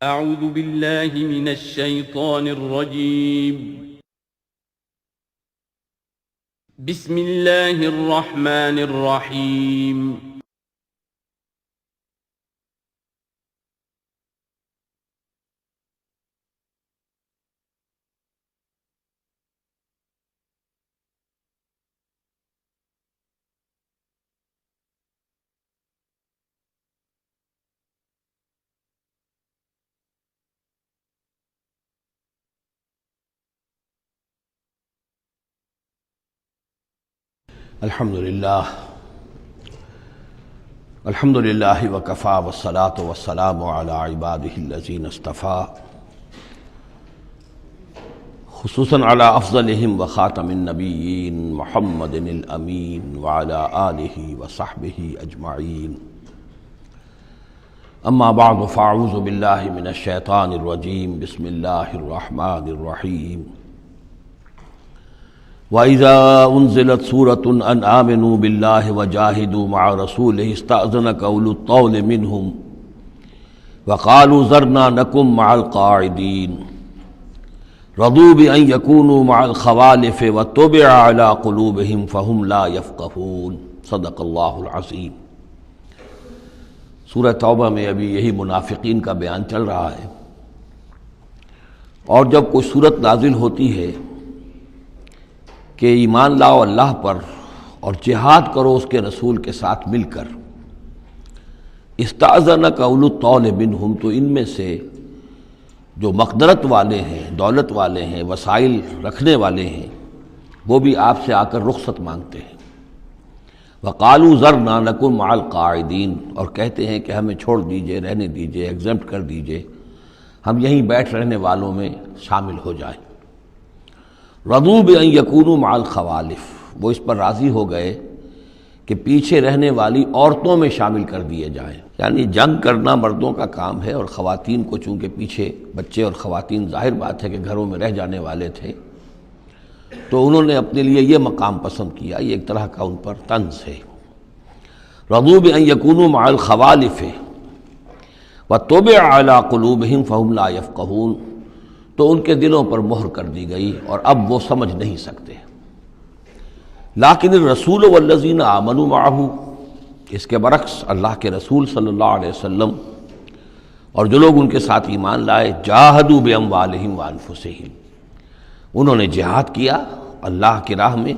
أعوذ بالله من الشيطان الرجيم. بسم الله الرحمن الرحيم. الحمد للہ وکفا والصلاة والسلام علی عباده الذین اصطفیٰ، خصوصاً علی افضلہم وخاتم النبیین محمد الامین وعلی آلہ وصحبہ اجمعین. اما بعد فاعوذ باللہ من الشیطان الرجیم. بسم اللہ الرحمن الرحیم. وَإِذَا أُنزِلَتْ سُورَةٌ أَنْ آمِنُوا بِاللَّهِ وَجَاهِدُوا مَعَ رَسُولِهِ اسْتَأْذَنَكَ أُولُو الطَّوْلِ مِنْهُمْ وَقَالُوا ذَرْنَا نَكُن مَعَ الْقَاعِدِينَ رَضُوا بِأَنْ يَكُونُوا مَعَ الْخَوَالِفِ وَطُبِعَ عَلَى قُلُوبِهِمْ فَهُمْ لَا يَفْقَهُونَ. صدق اللہ العظیم. سورہ توبہ میں ابھی یہی منافقین کا بیان چل رہا ہے، اور جب کوئی صورت نازل ہوتی ہے کہ ایمان لاؤ اللہ پر اور جہاد کرو اس کے رسول کے ساتھ مل کر، استأذنک اولو الطول منہم، تو ان میں سے جو مقدرت والے ہیں، دولت والے ہیں، وسائل رکھنے والے ہیں، وہ بھی آپ سے آ کر رخصت مانگتے ہیں. وقالوا ذرنا نکن مع القاعدین، اور کہتے ہیں کہ ہمیں چھوڑ دیجئے، رہنے دیجئے، ایگزمپٹ کر دیجئے، ہم یہیں بیٹھ رہنے والوں میں شامل ہو جائیں. رضوا بأن یکونوا مع الخوالف، وہ اس پر راضی ہو گئے کہ پیچھے رہنے والی عورتوں میں شامل کر دیے جائیں. یعنی جنگ کرنا مردوں کا کام ہے، اور خواتین کو چونکہ پیچھے بچے اور خواتین ظاہر بات ہے کہ گھروں میں رہ جانے والے تھے، تو انہوں نے اپنے لیے یہ مقام پسند کیا. یہ ایک طرح کا ان پر طنز ہے. رضوا بأن یکونوا مع الخوالف وطبع علی قلوبہم فہم لا یفقہون، تو ان کے دلوں پر مہر کر دی گئی اور اب وہ سمجھ نہیں سکتے. لیکن الرسول والذین آمنوا معہ، اس کے برعکس اللہ کے رسول صلی اللہ علیہ وسلم اور جو لوگ ان کے ساتھ ایمان لائے، جاہدوا باموالہم وانفسہم، انہوں نے جہاد کیا اللہ کی راہ میں،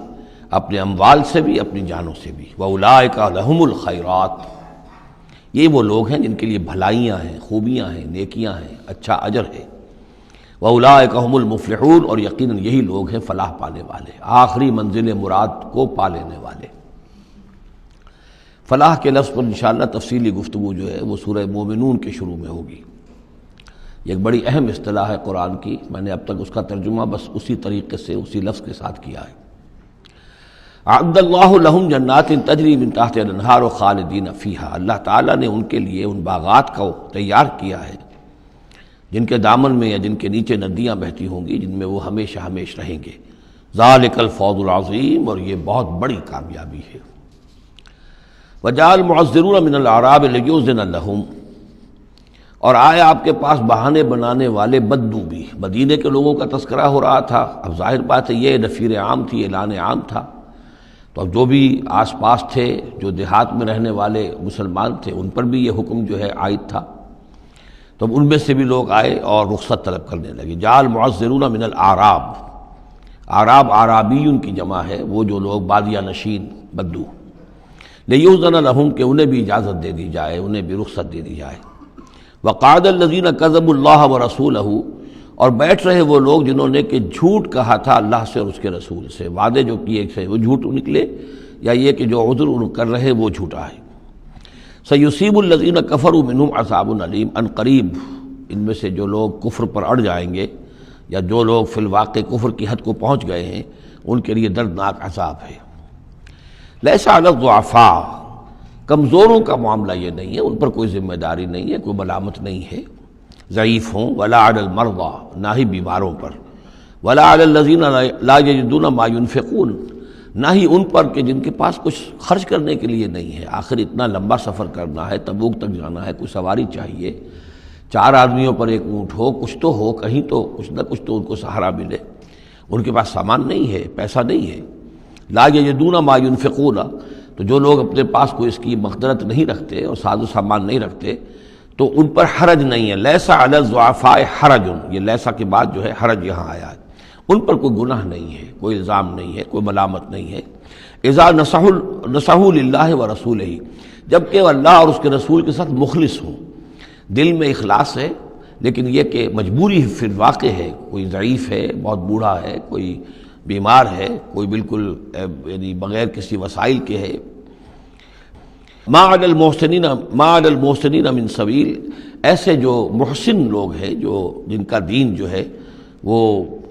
اپنے اموال سے بھی، اپنی جانوں سے بھی. وَأُولَٰئِکَ لَهُمُ الْخَيْرَاتُ، یہ وہ لوگ ہیں جن کے لیے بھلائیاں ہیں، خوبیاں ہیں، نیکیاں ہیں، اچھا اجر ہے. وَأُولَٰئِکَ هُمُ الْمُفْلِحُونَ، اور یقیناً یہی لوگ ہیں فلاح پانے والے، آخری منزل مراد کو پا لینے والے. فلاح کے لفظ پر انشاءاللہ تفصیلی گفتگو جو ہے وہ سورہ مومنون کے شروع میں ہوگی. یہ ایک بڑی اہم اصطلاح ہے قرآن کی. میں نے اب تک اس کا ترجمہ بس اسی طریقے سے اسی لفظ کے ساتھ کیا ہے. اعد اللہ لہم جنات تجری من تحتہا الانہار خالدین فیہا، اللہ تعالیٰ نے ان کے لیے ان باغات کو تیار کیا ہے جن کے دامن میں یا جن کے نیچے ندیاں بہتی ہوں گی، جن میں وہ ہمیشہ ہمیش رہیں گے. ذالک الفوز العظیم، اور یہ بہت بڑی کامیابی ہے. وجاء المعذرون من الاعراب لیؤذن لہم، اور آئے آپ کے پاس بہانے بنانے والے بدو بھی. مدینے کے لوگوں کا تذکرہ ہو رہا تھا. اب ظاہر بات ہے یہ نفیر عام تھی، اعلان عام تھا، تو اب جو بھی آس پاس تھے، جو دیہات میں رہنے والے مسلمان تھے، ان پر بھی یہ حکم جو ہے عائد تھا. تو ان میں سے بھی لوگ آئے اور رخصت طلب کرنے لگے. جاء المعذرون من الاعراب، اعراب اعرابیون کی جمع ہے، وہ جو لوگ بادیہ نشین بدو. لیؤذن لہم، کہ انہیں بھی اجازت دے دی جائے، انہیں بھی رخصت دے دی جائے. وقعد الذین کذبوا اللہ ورسولہ، اور بیٹھ رہے وہ لوگ جنہوں نے کہ جھوٹ کہا تھا اللہ سے اور اس کے رسول سے، وعدے جو کیے تھے وہ جھوٹ نکلے، یا یہ کہ جو عذر ان کر رہے وہ جھوٹا ہے. سیصیب الذین کفروا منہم عذاب علیم، ان قریب ان میں سے جو لوگ کفر پر اڑ جائیں گے، یا جو لوگ فی الواقع کفر کی حد کو پہنچ گئے ہیں، ان کے لیے دردناک عذاب ہے. لیس علی الضعفاء، کمزوروں کا معاملہ یہ نہیں ہے، ان پر کوئی ذمہ داری نہیں ہے، کوئی ملامت نہیں ہے ضعیف ہوں. ولا علی المرضى، نہ ہی بیماروں پر. ولا علی الذین لا یجدون ما ينفقون، نہ ہی ان پر کہ جن کے پاس کچھ خرچ کرنے کے لیے نہیں ہے. آخر اتنا لمبا سفر کرنا ہے، تبوک تک جانا ہے، کوئی سواری چاہیے، 4 آدمیوں پر ایک اونٹ ہو، کچھ تو ہو، کہیں تو کچھ نہ کچھ تو ان کو سہارا ملے، ان کے پاس سامان نہیں ہے، پیسہ نہیں ہے۔ لا یجدون ما ينفقون، تو جو لوگ اپنے پاس کوئی اس کی مقدرت نہیں رکھتے اور ساز و سامان نہیں رکھتے تو ان پر حرج نہیں ہے۔ لیس علی الضعفاء حرج، یہ لیسا کے بعد جو ہے حرج یہاں آیا ہے، ان پر کوئی گناہ نہیں ہے، کوئی الزام نہیں ہے، کوئی ملامت نہیں ہے۔ اذا نصحوا للہ ورسولہ، جبکہ وہ اللہ اور اس کے رسول کے ساتھ مخلص ہوں، دل میں اخلاص ہے، لیکن یہ کہ مجبوری فی الواقع ہے، کوئی ضعیف ہے، بہت بوڑھا ہے، کوئی بیمار ہے، کوئی بالکل یعنی بغیر کسی وسائل کے ہے۔ ما علی المحسنین من سبیل، ایسے جو محسن لوگ ہیں، جو جن کا دین جو ہے وہ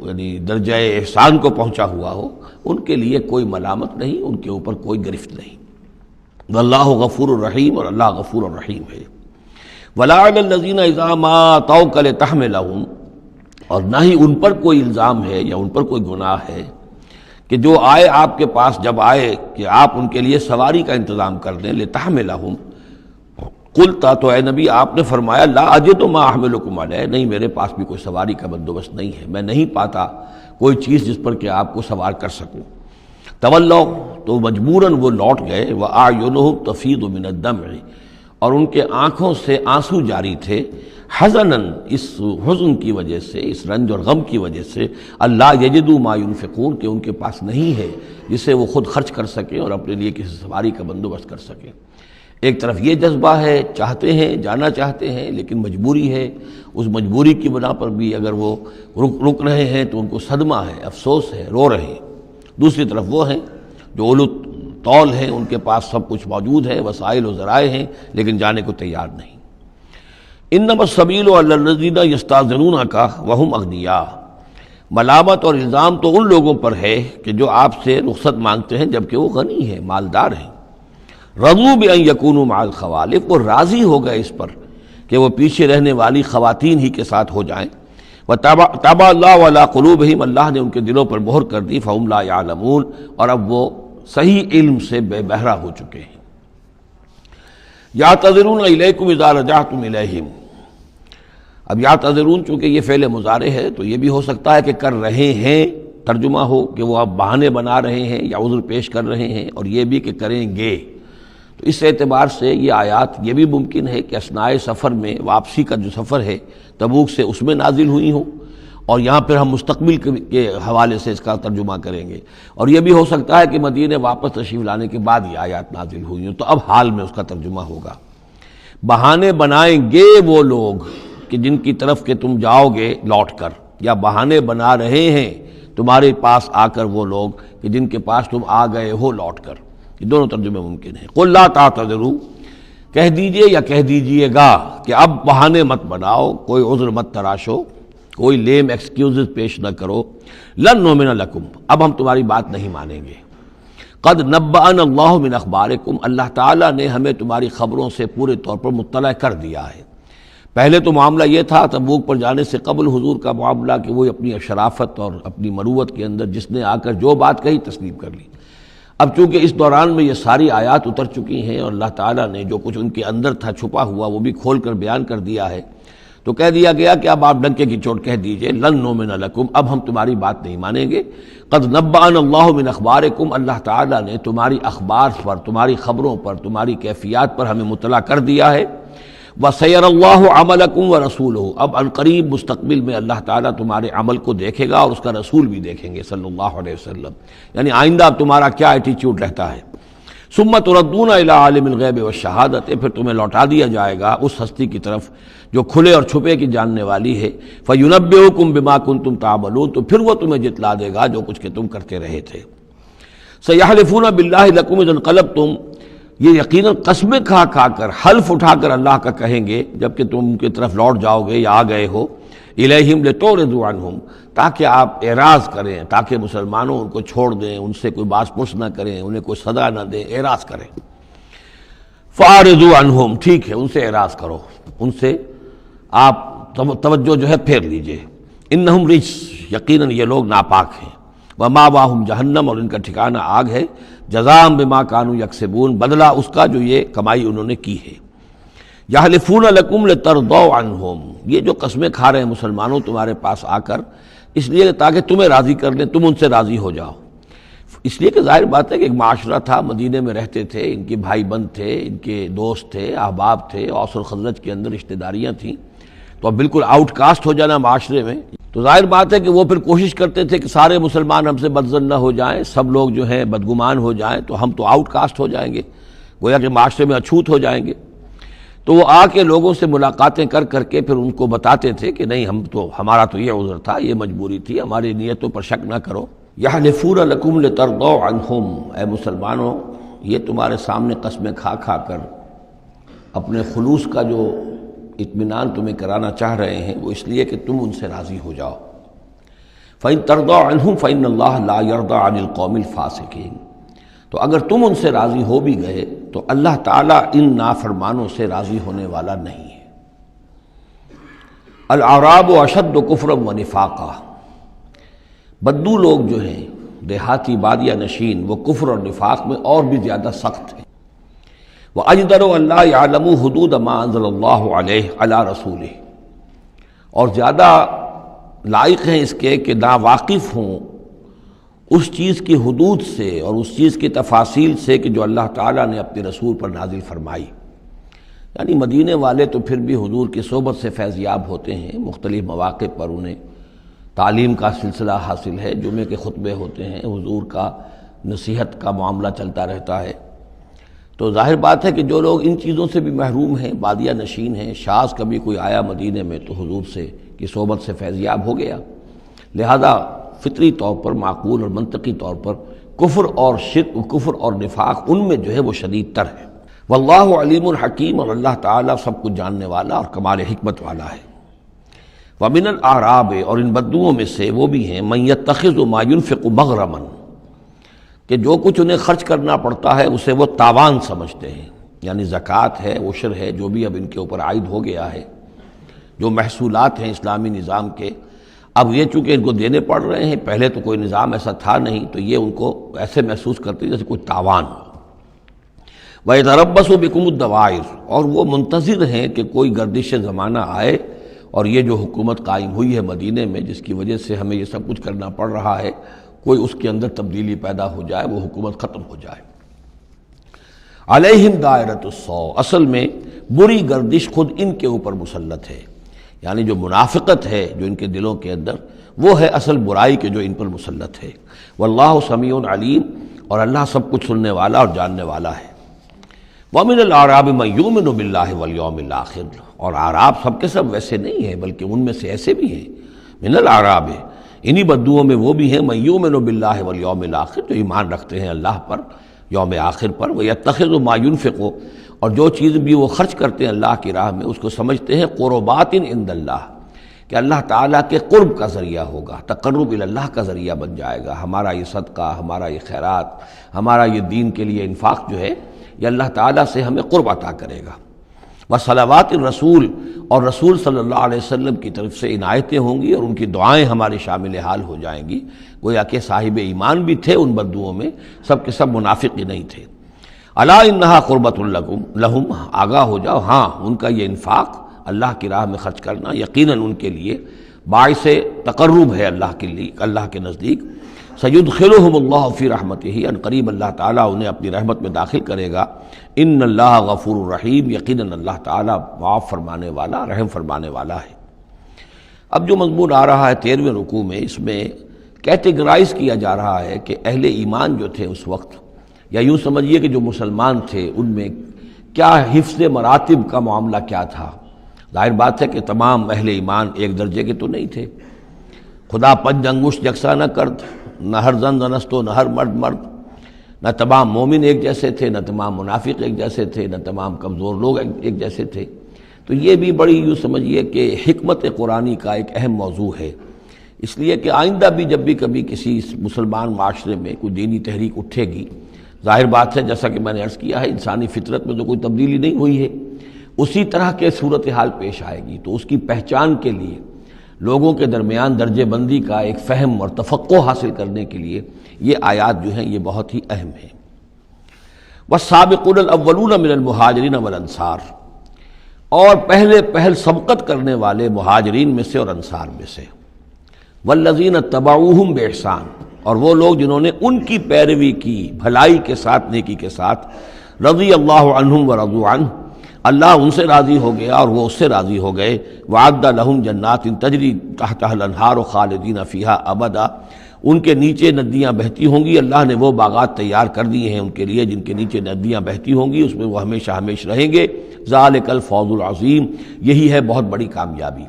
یعنی درجہ احسان کو پہنچا ہوا ہو، ان کے لیے کوئی ملامت نہیں، ان کے اوپر کوئی گرفت نہیں۔ واللہ غفور الرحیم، اور اللہ غفور الرحیم ہے۔ ولا علی الذین اذا ما اتوک لتحملہم، اور نہ ہی ان پر کوئی الزام ہے یا ان پر کوئی گناہ ہے کہ جو آئے آپ کے پاس، جب آئے کہ آپ ان کے لیے سواری کا انتظام کر دیں، لتحملہم، قلتا، تو اے نبی آپ نے فرمایا، لا اجد ما احملکم علیہ، نہیں میرے پاس بھی کوئی سواری کا بندوبست نہیں ہے، میں نہیں پاتا کوئی چیز جس پر کہ آپ کو سوار کر سکوں۔ تولوا، تو مجبوراً وہ لوٹ گئے، وَأَعْيُنُهُمْ تَفِيضُ مِنَ الدَّمْعِ، اور ان کے آنکھوں سے آنسو جاری تھے، حزناً، اس حزن کی وجہ سے، اس رنج اور غم کی وجہ سے، اللہ یجدوا ما ينفقون، کہ ان کے پاس نہیں ہے جسے وہ خود خرچ کر سکیں اور اپنے لیے کسی سواری کا بندوبست کر سکیں۔ ایک طرف یہ جذبہ ہے، چاہتے ہیں، جانا چاہتے ہیں، لیکن مجبوری ہے، اس مجبوری کی بنا پر بھی اگر وہ رک رہے ہیں تو ان کو صدمہ ہے، افسوس ہے، رو رہے ہیں۔ دوسری طرف وہ ہیں جو اولو طول ہیں، ان کے پاس سب کچھ موجود ہے، وسائل و ذرائع ہیں، لیکن جانے کو تیار نہیں۔ انما السبیل علی الذین یستاذنونک وہم اغنیاء، ملامت اور الزام تو ان لوگوں پر ہے کہ جو آپ سے رخصت مانگتے ہیں جبکہ وہ غنی ہیں، مالدار ہیں۔ رضوا بان یکونوا مع الخوالف، وہ راضی ہو گئے اس پر کہ وہ پیچھے رہنے والی خواتین ہی کے ساتھ ہو جائیں۔ وطبع اللہ علی قلوبہم، اللہ نے ان کے دلوں پر مہر کر دی، فہم لا یعلمون، اور اب وہ صحیح علم سے بے بہرہ ہو چکے ہیں۔ یعتذرون الیکم اذا رجعتم الیہم، اب یعتذرون چونکہ یہ فعل مضارع ہے تو یہ بھی ہو سکتا ہے کہ کر رہے ہیں، ترجمہ ہو کہ وہ اب بہانے بنا رہے ہیں یا عذر پیش کر رہے ہیں، اور یہ بھی کہ کریں گے۔ تو اس اعتبار سے یہ آیات یہ بھی ممکن ہے کہ اثناء سفر میں، واپسی کا جو سفر ہے تبوک سے، اس میں نازل ہوئی ہوں، اور یہاں پھر ہم مستقبل کے حوالے سے اس کا ترجمہ کریں گے۔ اور یہ بھی ہو سکتا ہے کہ مدینے واپس تشریف لانے کے بعد یہ آیات نازل ہوئی ہوں، تو اب حال میں اس کا ترجمہ ہوگا۔ بہانے بنائیں گے وہ لوگ کہ جن کی طرف کہ تم جاؤ گے لوٹ کر، یا بہانے بنا رہے ہیں تمہارے پاس آ کر وہ لوگ کہ جن کے پاس تم آ گئے ہو لوٹ کر، یہ دونوں ترجمے ممکن ہیں۔ قل لا تعتذروا، کہہ دیجئے یا کہہ دیجئے گا کہ اب بہانے مت بناؤ، کوئی عذر مت تراشو، کوئی لیم ایکسکیوزز پیش نہ کرو۔ لن نؤمن لکم، اب ہم تمہاری بات نہیں مانیں گے۔ قد نبأنا اللہ من اخبارکم، اللہ تعالیٰ نے ہمیں تمہاری خبروں سے پورے طور پر مطلع کر دیا ہے۔ پہلے تو معاملہ یہ تھا تبوک پر جانے سے قبل حضور کا معاملہ کہ وہ اپنی شرافت اور اپنی مروت کے اندر جس نے آ کر جو بات کہی تسلیم کر لی۔ اب چونکہ اس دوران میں یہ ساری آیات اتر چکی ہیں اور اللہ تعالیٰ نے جو کچھ ان کے اندر تھا چھپا ہوا وہ بھی کھول کر بیان کر دیا ہے، تو کہہ دیا گیا کہ اب آپ ڈنکے کی چوٹ کہہ دیجئے، لن نؤمن لکم، اب ہم تمہاری بات نہیں مانیں گے۔ قد نبأنا اللہ من اخبارکم، اللہ تعالیٰ نے تمہاری اخبار پر، تمہاری خبروں پر، تمہاری کیفیات پر ہمیں مطلع کر دیا ہے۔ وَسَيَرَ اللَّهُ عَمَلَكُمْ وَرَسُولُهُ، اب عنقریب مستقبل میں اللہ تعالیٰ تمہارے عمل کو دیکھے گا اور اس کا رسول بھی دیکھیں گے صلی اللہ علیہ وسلم، یعنی آئندہ اب تمہارا کیا ایٹیچیوڈ رہتا ہے۔ ثُمَّ تُرَدُّونَ إِلَىٰ عَالِمِ الْغَیْبِ وَالشَّہَادَةِ، پھر تمہیں لوٹا دیا جائے گا اس ہستی کی طرف جو کھلے اور چھپے کی جاننے والی ہے۔ فَيُنَبِّئُكُم بِمَا كُنتُمْ تَعْمَلُونَ، تو پھر وہ تمہیں جتلا دے گا جو کچھ کہ تم کرتے رہے تھے۔ سَيَحْلِفُونَ بِاللَّهِ لَكُمْ إِذَا انقلبتم، یہ یقیناً قسمیں کھا کھا کر، حلف اٹھا کر اللہ کا کہیں گے جب کہ تم ان کی طرف لوٹ جاؤ گے یا آ گئے ہو، الیہم لتعرضوا عنہم، تاکہ آپ اعراض کریں، تاکہ مسلمانوں ان کو چھوڑ دیں، ان سے کوئی باس پرس نہ کریں، انہیں کوئی صدا نہ دیں، اعراض کریں۔ فاعرضوا عنہم، ٹھیک ہے ان سے اعراض کرو، ان سے آپ توجہ جو ہے پھیر لیجئے۔ انہم رجس، یقیناً یہ لوگ ناپاک ہیں۔ وماواہم جہنم، اور ان کا ٹھکانہ آگ ہے۔ جزاء بما کانوا یکسبون، بدلہ اس کا جو یہ کمائی انہوں نے کی ہے۔ یحلفون لکم لترضوا عنہم، یہ جو قسمیں کھا رہے ہیں مسلمانوں تمہارے پاس آ کر، اس لیے کہ تاکہ تمہیں راضی کر لیں، تم ان سے راضی ہو جاؤ۔ اس لیے کہ ظاہر بات ہے کہ ایک معاشرہ تھا، مدینے میں رہتے تھے، ان کے بھائی بند تھے، ان کے دوست تھے، احباب تھے، اوس اور خزرج کے اندر رشتہ داریاں تھیں، تو اب بالکل آؤٹ کاسٹ ہو جانا معاشرے میں، تو ظاہر بات ہے کہ وہ پھر کوشش کرتے تھے کہ سارے مسلمان ہم سے بدظن نہ ہو جائیں، سب لوگ جو ہیں بدگمان ہو جائیں، تو ہم تو آؤٹ کاسٹ ہو جائیں گے، گویا کہ معاشرے میں اچھوت ہو جائیں گے۔ تو وہ آ کے لوگوں سے ملاقاتیں کر کر کے پھر ان کو بتاتے تھے کہ نہیں، ہمارا تو یہ عذر تھا، یہ مجبوری تھی، ہماری نیتوں پر شک نہ کرو۔ یحلفون لکم لترضوا عنہم، اے مسلمانوں یہ تمہارے سامنے قسمیں کھا کھا کر اپنے خلوص کا جو اطمینان تمہیں کرانا چاہ رہے ہیں، وہ اس لیے کہ تم ان سے راضی ہو جاؤ۔ فَإِن تَرْضَوْا عَنْهُمْ فَإِنَّ اللَّهَ لَا يَرْضَىٰ عَنِ الْقَوْمِ الْفَاسِقِينَ، تو اگر تم ان سے راضی ہو بھی گئے تو اللہ تعالیٰ ان نافرمانوں سے راضی ہونے والا نہیں ہے۔ الْأَعْرَابُ أَشَدُّ كُفْرًا وَنِفَاقًا، بدو لوگ جو ہیں، دیہاتی بادیہ نشین، وہ کفر اور نفاق میں اور بھی زیادہ سخت ہیں۔ وَأَجْدَرُ أَن لَّا يَعْلَمُوا حُدُودَ مَا أَنزَلَ اللَّهُ عَلَيْهِ عَلَىٰ رَسُولِهِ، اور زیادہ لائق ہیں اس کے کہ ناواقف ہوں اس چیز کی حدود سے اور اس چیز کی تفاصیل سے کہ جو اللہ تعالیٰ نے اپنے رسول پر نازل فرمائی۔ یعنی مدینے والے تو پھر بھی حضور کی صحبت سے فیض یاب ہوتے ہیں، مختلف مواقع پر انہیں تعلیم کا سلسلہ حاصل ہے، جمعے کے خطبے ہوتے ہیں، حضور کا نصیحت کا معاملہ چلتا رہتا ہے۔ تو ظاہر بات ہے کہ جو لوگ ان چیزوں سے بھی محروم ہیں، بادیہ نشین ہیں، شاذ کبھی کوئی آیا مدینے میں تو حضور سے کی صحبت سے فیض یاب ہو گیا، لہذا فطری طور پر، معقول اور منطقی طور پر کفر اور شرک، کفر اور نفاق ان میں جو ہے وہ شدید تر ہے۔ واللہ علیم الحکیم، اور اللہ تعالیٰ سب کچھ جاننے والا اور کمال حکمت والا ہے۔ وَمِنَ الْأَعْرَابِ، اور ان بدوؤں میں سے وہ بھی ہیں، مَن يَتَّخِذُ مَا يُنْفِقُ مَغْرَمًا، کہ جو کچھ انہیں خرچ کرنا پڑتا ہے اسے وہ تاوان سمجھتے ہیں، یعنی زکوٰۃ ہے، عشر ہے، جو بھی اب ان کے اوپر عائد ہو گیا ہے، جو محصولات ہیں اسلامی نظام کے، اب یہ چونکہ ان کو دینے پڑ رہے ہیں، پہلے تو کوئی نظام ایسا تھا نہیں، تو یہ ان کو ایسے محسوس کرتے جیسے کوئی تاوان ہو۔ وَيَتَرَبَّصُ بِكُمُ الدَّوَائِرَ، اور وہ منتظر ہیں کہ کوئی گردش زمانہ آئے اور یہ جو حکومت قائم ہوئی ہے مدینے میں، جس کی وجہ سے ہمیں یہ سب کچھ کرنا پڑ رہا ہے، کوئی اس کے اندر تبدیلی پیدا ہو جائے، وہ حکومت ختم ہو جائے۔ علیہم دائرۃ السوء، اصل میں بری گردش خود ان کے اوپر مسلط ہے، یعنی جو منافقت ہے جو ان کے دلوں کے اندر، وہ ہے اصل برائی کے جو ان پر مسلط ہے۔ واللہ سمیع علیم، اور اللہ سب کچھ سننے والا اور جاننے والا ہے۔ وَمِنَ الْأَعْرَابِ مَن يُؤْمِنُ بِاللَّهِ وَالْيَوْمِ الْآخِرِ، اور اعراب سب کے سب ویسے نہیں ہیں، بلکہ ان میں سے ایسے بھی ہیں۔ من الأعراب، انہی بدوؤں میں وہ بھی ہیں، مَن يُؤْمِنُ بِاللَّهِ وَالْيَوْمِ الْآخِرِ، جو ایمان رکھتے ہیں اللہ پر، یوم آخر پر۔ وَيَتَّخِذُ مَا يُنْفِقُ، اور جو چیز بھی وہ خرچ کرتے ہیں اللہ کی راہ میں، اس کو سمجھتے ہیں قربات عند اللہ، کہ اللہ تعالیٰ کے قرب کا ذریعہ ہوگا، تقرب الی اللہ کا ذریعہ بن جائے گا، ہمارا یہ صدقہ، ہمارا یہ خیرات، ہمارا یہ دین کے لیے انفاق جو ہے، یہ اللہ تعالیٰ سے ہمیں قرب عطا کرے گا۔ وصلوات الرسول، اور رسول صلی اللہ علیہ وسلم کی طرف سے عنایتیں ہوں گی اور ان کی دعائیں ہمارے شامل حال ہو جائیں گی۔ گویا کہ صاحب ایمان بھی تھے ان بدوؤں میں، سب کے سب منافق ہی نہیں تھے۔ الا انہا قربۃ لہم، آگاہ ہو جاؤ، ہاں ان کا یہ انفاق، اللہ کی راہ میں خرچ کرنا، یقیناً ان کے لیے باعث تقرب ہے اللہ کے لیے، اللہ کے نزدیک۔ سیدخلہم اللہ فی رحمتہ، ان قریب اللہ تعالیٰ انہیں اپنی رحمت میں داخل کرے گا۔ ان اللہ غفور الرحیم، یقیناً اللہ تعالیٰ معاف فرمانے والا، رحم فرمانے والا ہے۔ اب جو مضمون آ رہا ہے 13ویں رکوع میں، اس میں کیٹیگرائز کیا جا رہا ہے کہ اہل ایمان جو تھے اس وقت، یا یوں سمجھیے کہ جو مسلمان تھے، ان میں کیا حفظ مراتب کا معاملہ کیا تھا۔ ظاہر بات ہے کہ تمام اہل ایمان ایک درجے کے تو نہیں تھے، خدا پنج انگشت یکساں نہ کرد، نہ ہر زن زنستو، نہ ہر مرد مرد، نہ تمام مومن ایک جیسے تھے، نہ تمام منافق ایک جیسے تھے، نہ تمام کمزور لوگ ایک جیسے تھے۔ تو یہ بھی بڑی یوں سمجھیے کہ حکمت قرآنی کا ایک اہم موضوع ہے، اس لیے کہ آئندہ بھی جب بھی کبھی کسی مسلمان معاشرے میں کوئی دینی تحریک اٹھے گی، ظاہر بات ہے جیسا کہ میں نے عرض کیا ہے، انسانی فطرت میں تو کوئی تبدیلی نہیں ہوئی ہے، اسی طرح کے صورتحال پیش آئے گی، تو اس کی پہچان کے لیے، لوگوں کے درمیان درجہ بندی کا ایک فہم اور تفقع حاصل کرنے کے لیے یہ آیات جو ہیں یہ بہت ہی اہم ہیں۔ والسابقون الاولون من المہاجرین والانصار، اور پہل سبقت کرنے والے مہاجرین میں سے اور انصار میں سے، والذین اتبعوہم بإحسان، اور وہ لوگ جنہوں نے ان کی پیروی کی بھلائی کے ساتھ، نیکی کے ساتھ، رضی اللہ عنہم ورضوا عنہ، اللہ ان سے راضی ہو گیا اور وہ اس سے راضی ہو گئے، وعد لہم جنات تجری تحتها الانہار خالدین فیہا ابدا، ان کے نیچے ندیاں بہتی ہوں گی، اللہ نے وہ باغات تیار کر دیے ہیں ان کے لیے جن کے نیچے ندیاں بہتی ہوں گی، اس میں وہ ہمیشہ ہمیشہ رہیں گے، ذالک الفوز العظیم، یہی ہے بہت بڑی کامیابی۔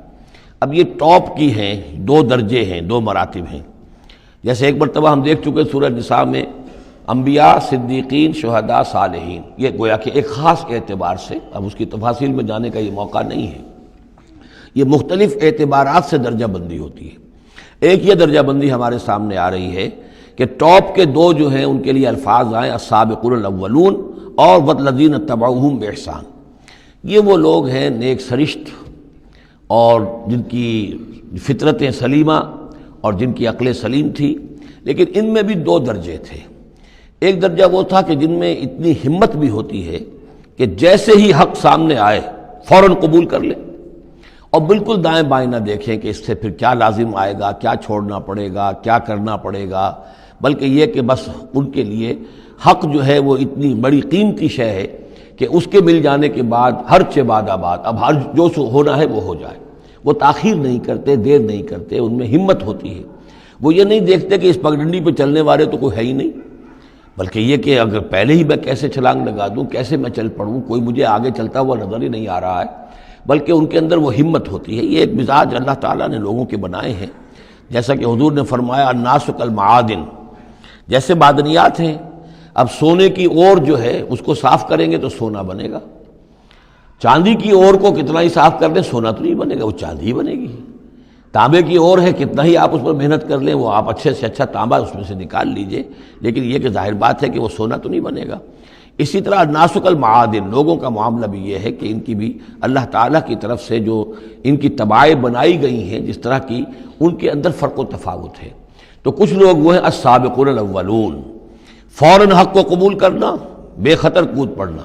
اب یہ ٹاپ کی ہیں، 2 درجے ہیں، 2 مراتب ہیں۔ جیسے ایک مرتبہ ہم دیکھ چکے سورہ نساء میں انبیاء، صدیقین، شہداء، صالحین، یہ گویا کہ ایک خاص اعتبار سے، اب اس کی تفاصیل میں جانے کا یہ موقع نہیں ہے، یہ مختلف اعتبارات سے درجہ بندی ہوتی ہے۔ ایک یہ درجہ بندی ہمارے سامنے آ رہی ہے کہ ٹاپ کے 2 جو ہیں ان کے لیے الفاظ آئیں السابقون الاولون اور والذین اتبعوہم بإحسان، یہ وہ لوگ ہیں نیک سرشت اور جن کی فطرتیں سلیمہ اور جن کی عقل سلیم تھی، لیکن ان میں بھی 2 درجے تھے۔ ایک درجہ وہ تھا کہ جن میں اتنی ہمت بھی ہوتی ہے کہ جیسے ہی حق سامنے آئے فوراً قبول کر لیں اور بالکل دائیں بائیں نہ دیکھیں کہ اس سے پھر کیا لازم آئے گا، کیا چھوڑنا پڑے گا، کیا کرنا پڑے گا، بلکہ یہ کہ بس ان کے لیے حق جو ہے وہ اتنی بڑی قیمتی شے ہے کہ اس کے مل جانے کے بعد ہر چہ بعد آباد، اب ہر جو ہونا ہے وہ ہو جائے، وہ تاخیر نہیں کرتے، دیر نہیں کرتے، ان میں ہمت ہوتی ہے۔ وہ یہ نہیں دیکھتے کہ اس پگڈنڈی پہ چلنے والے تو کوئی ہے ہی نہیں، بلکہ یہ کہ اگر پہلے ہی میں کیسے چھلانگ لگا دوں، کیسے میں چل پڑوں، کوئی مجھے آگے چلتا ہوا نظر ہی نہیں آ رہا ہے، بلکہ ان کے اندر وہ ہمت ہوتی ہے۔ یہ ایک مزاج اللہ تعالیٰ نے لوگوں کے بنائے ہیں، جیسا کہ حضور نے فرمایا الناس کالمعادن، جیسے معدنیات ہیں، اب سونے کی اور جو ہے اس کو صاف کریں گے تو سونا بنے گا، چاندی کی اور کو کتنا ہی صاف کر دیں سونا تو نہیں بنے گا، وہ چاندی ہی بنے گی۔ تانبے کی اور ہے، کتنا ہی آپ اس پر محنت کر لیں، وہ آپ اچھے سے اچھا تانبا اس میں سے نکال لیجئے، لیکن یہ کہ ظاہر بات ہے کہ وہ سونا تو نہیں بنے گا۔ اسی طرح الناس کالمعادن، لوگوں کا معاملہ بھی یہ ہے کہ ان کی بھی اللہ تعالیٰ کی طرف سے جو ان کی طبائع بنائی گئی ہیں جس طرح کی، ان کے اندر فرق و تفاوت ہے۔ تو کچھ لوگ وہ ہیں السابقون الاولون، فوراً حق کو قبول کرنا، بے خطر کود پڑنا،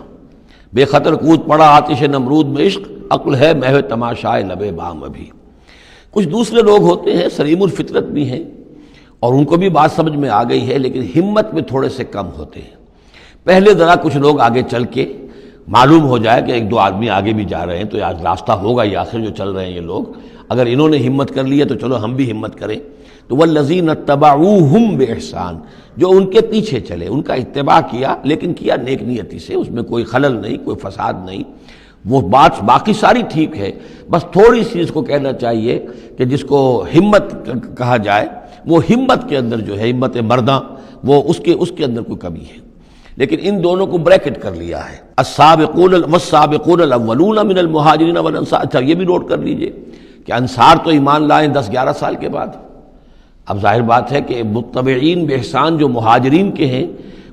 بے خطر کود پڑا آتش نمرود میں عشق، عقل ہے محو تماشائے لب بام ابھی۔ کچھ دوسرے لوگ ہوتے ہیں سلیم الفطرت بھی ہیں اور ان کو بھی بات سمجھ میں آ گئی ہے، لیکن ہمت میں تھوڑے سے کم ہوتے ہیں۔ پہلے ذرا کچھ لوگ آگے چل کے معلوم ہو جائے کہ 1-2 آدمی آگے بھی جا رہے ہیں تو آج راستہ ہوگا، یہ آخر جو چل رہے ہیں یہ لوگ، اگر انہوں نے ہمت کر لی ہے تو چلو ہم بھی ہمت کریں۔ تو والذین اتبعوہم بإحسان، جو ان کے پیچھے چلے، ان کا اتباع کیا، لیکن کیا نیک نیتی سے، اس میں کوئی خلل نہیں، کوئی فساد نہیں، وہ بات باقی ساری ٹھیک ہے، بس تھوڑی سی اس کو کہنا چاہیے کہ جس کو ہمت کہا جائے، وہ ہمت کے اندر جو ہے ہمت مرداں، وہ اس کے اندر کوئی کمی ہے۔ لیکن ان دونوں کو بریکٹ کر لیا ہے، السابقون والسابقون الاولون من المہاجرین والانصار۔ اچھا یہ بھی نوٹ کر لیجئے کہ انصار تو ایمان لائیں 10-11 سال کے بعد۔ اب ظاہر بات ہے کہ متبعین بإحسان جو مہاجرین کے ہیں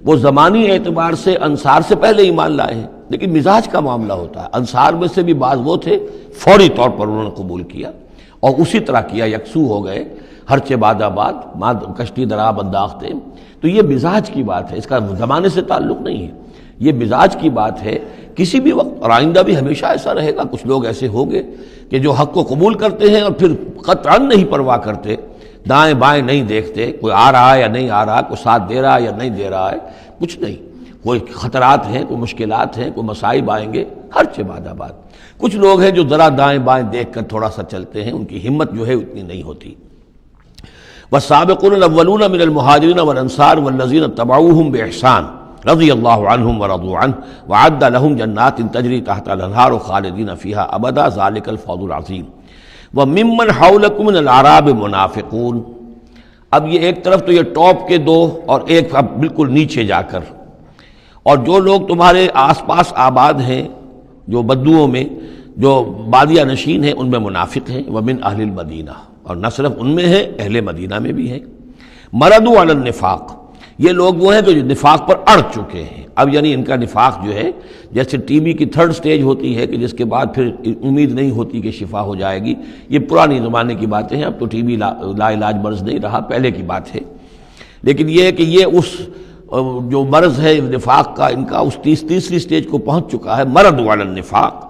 وہ زمانی اعتبار سے انصار سے پہلے ایمان لائے ہیں، لیکن مزاج کا معاملہ ہوتا ہے۔ انصار میں سے بھی بعض وہ تھے فوری طور پر انہوں نے قبول کیا اور اسی طرح کیا، یکسو ہو گئے، ہر چہ بعد آباد ماں کشتی درآب انداختے۔ تو یہ مزاج کی بات ہے، اس کا زمانے سے تعلق نہیں ہے، یہ مزاج کی بات ہے۔ کسی بھی وقت اور آئندہ بھی ہمیشہ ایسا رہے گا، کچھ لوگ ایسے ہوں گے کہ جو حق کو قبول کرتے ہیں اور پھر قطعاً نہیں پرواہ کرتے، دائیں بائیں نہیں دیکھتے، کوئی آ رہا ہے یا نہیں آ رہا، کوئی ساتھ دے رہا ہے یا نہیں دے رہا ہے، کچھ نہیں، کوئی خطرات ہیں، کوئی مشکلات ہیں، کوئی مصائب آئیں گے، ہر چہ بعد آباد۔ کچھ لوگ ہیں جو ذرا دائیں بائیں دیکھ کر تھوڑا سا چلتے ہیں، ان کی ہمت جو ہے اتنی نہیں ہوتی۔ والسابقون الاولون من المہاجرین والانصار والذین اتبعوہم بإحسان رضی اللہ عنہم ورضوا عنہ وعد لہم جنات تجری تحت الانہار خالدین فیہا ابدا ذالک الفوز العظیم۔ وَمِمَّنْ حَوْلَكُمْ مِنَ الْأَعْرَابِ مُنَافِقُونَ۔ اب یہ ایک طرف تو یہ ٹاپ کے 2 اور ایک اب بالکل نیچے جا کر، اور جو لوگ تمہارے آس پاس آباد ہیں، جو بدوؤں میں، جو بادیہ نشین ہیں، ان میں منافق ہیں۔ وَمِنْ أَهْلِ الْمَدِينَةِ، اور نہ صرف ان میں ہیں، اہل مدینہ میں بھی ہیں۔ مَرَدُوا عَلَى النِّفَاقِ، یہ لوگ وہ ہیں جو نفاق پر اڑ چکے ہیں۔ اب یعنی ان کا نفاق جو ہے جیسے ٹی بی کی 3rd سٹیج ہوتی ہے کہ جس کے بعد پھر امید نہیں ہوتی کہ شفا ہو جائے گی، یہ پرانی زمانے کی باتیں ہیں، اب تو ٹی بی لا علاج مرض نہیں رہا، پہلے کی بات ہے۔ لیکن یہ ہے کہ یہ اس جو مرض ہے نفاق کا، ان کا اس تیسری سٹیج کو پہنچ چکا ہے۔ مرض علی النفاق،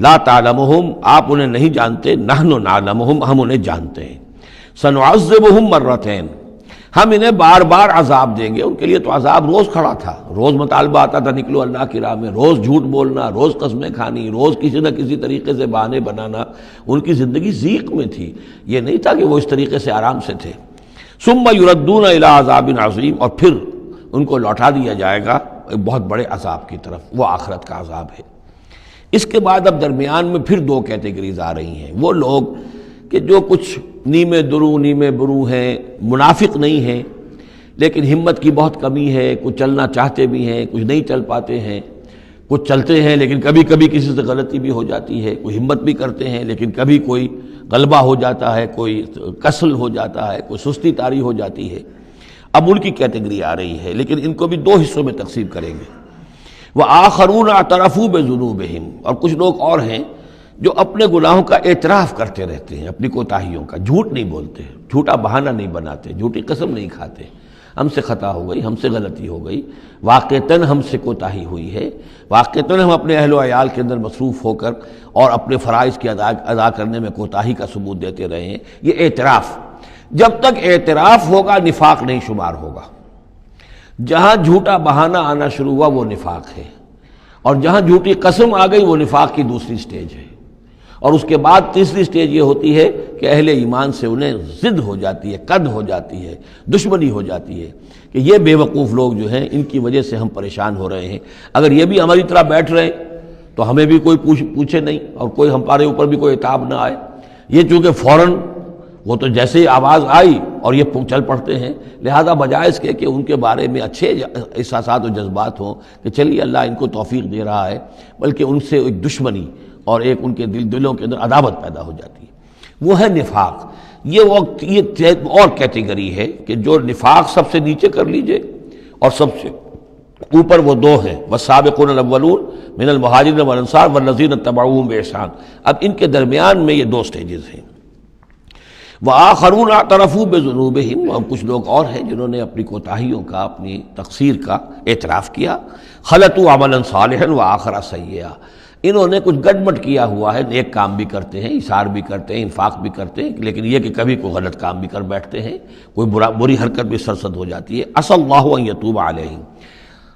لا تعلمہم آپ انہیں نہیں جانتے، نحن نعلمہم ہم انہیں جانتے ہیں، سنعذبہم مرتین ہم انہیں بار بار عذاب دیں گے۔ ان کے لیے تو عذاب روز کھڑا تھا، روز مطالبہ آتا تھا نکلو اللہ کی راہ میں، روز جھوٹ بولنا، روز قسمیں کھانی، روز کسی نہ کسی طریقے سے بہانے بنانا، ان کی زندگی ضیق میں تھی، یہ نہیں تھا کہ وہ اس طریقے سے آرام سے تھے۔ ثم یردون الی عذاب عظیم اور پھر ان کو لوٹا دیا جائے گا ایک بہت بڑے عذاب کی طرف، وہ آخرت کا عذاب ہے۔ اس کے بعد اب درمیان میں پھر دو کیٹیگریز آ رہی ہیں، وہ لوگ کہ جو کچھ نیمے درو نیمے برو ہیں، منافق نہیں ہیں لیکن ہمت کی بہت کمی ہے، کچھ چلنا چاہتے بھی ہیں، کچھ نہیں چل پاتے ہیں، کچھ چلتے ہیں لیکن کبھی کبھی کسی سے غلطی بھی ہو جاتی ہے، کوئی ہمت بھی کرتے ہیں لیکن کبھی کوئی غلبہ ہو جاتا ہے، کوئی کسل ہو جاتا ہے، کوئی سستی طاری ہو جاتی ہے۔ اب ان کی کیٹیگری آ رہی ہے، لیکن ان کو بھی دو حصوں میں تقسیم کریں گے۔ وآخرون اعترفوا بذنوبہم اور کچھ لوگ اور ہیں جو اپنے گناہوں کا اعتراف کرتے رہتے ہیں، اپنی کوتاہیوں کا، جھوٹ نہیں بولتے، جھوٹا بہانہ نہیں بناتے، جھوٹی قسم نہیں کھاتے، ہم سے خطا ہو گئی، ہم سے غلطی ہو گئی، واقعتاً ہم سے کوتاہی ہوئی ہے، واقعتاً ہم اپنے اہل و عیال کے اندر مصروف ہو کر اور اپنے فرائض کی ادا کرنے میں کوتاہی کا ثبوت دیتے رہے ہیں۔ یہ اعتراف، جب تک اعتراف ہوگا نفاق نہیں شمار ہوگا۔ جہاں جھوٹا بہانہ آنا شروع ہوا وہ نفاق ہے، اور جہاں جھوٹی قسم آ گئی وہ نفاق کی دوسری سٹیج ہے، اور اس کے بعد تیسری سٹیج یہ ہوتی ہے کہ اہل ایمان سے انہیں ضد ہو جاتی ہے، قد ہو جاتی ہے، دشمنی ہو جاتی ہے کہ یہ بے وقوف لوگ جو ہیں ان کی وجہ سے ہم پریشان ہو رہے ہیں، اگر یہ بھی ہماری طرح بیٹھ رہے ہیں تو ہمیں بھی کوئی پوچھے نہیں اور کوئی ہمارے اوپر بھی کوئی عتاب نہ آئے۔ یہ چونکہ فوراً وہ تو جیسے ہی آواز آئی اور یہ چل پڑتے ہیں، لہذا بجائے اس کے کہ ان کے بارے میں اچھے احساسات و جذبات ہوں کہ چلیے اللہ ان کو توفیق دے رہا ہے، بلکہ ان سے ایک دشمنی اور ایک ان کے دلوں کے اندر عداوت پیدا ہو جاتی ہے، وہ ہے نفاق۔ یہ اور کیٹیگری ہے کہ جو نفاق سب سے نیچے کر لیجئے اور سب سے اوپر وہ دو ہیں، والسابقون الاولون من المہاجرین والانصار والذین اتبعوہم بإحسان۔ اب ان کے درمیان میں یہ دو سٹیجز ہیں۔ وآخرون اعترفوا بذنوبہم اور کچھ لوگ اور ہیں جنہوں نے اپنی کوتاہیوں کا، اپنی تقصیر کا اعتراف کیا۔ خلطوا عملا صالحا وآخر سیئا، انہوں نے کچھ گڈمٹ کیا ہوا ہے، نیک کام بھی کرتے ہیں، اثار بھی کرتے ہیں، انفاق بھی کرتے ہیں، لیکن یہ کہ کبھی کوئی غلط کام بھی کر بیٹھتے ہیں، کوئی بری حرکت بھی سرزد ہو جاتی ہے۔ عسى اللہ ان یتوب علیہم،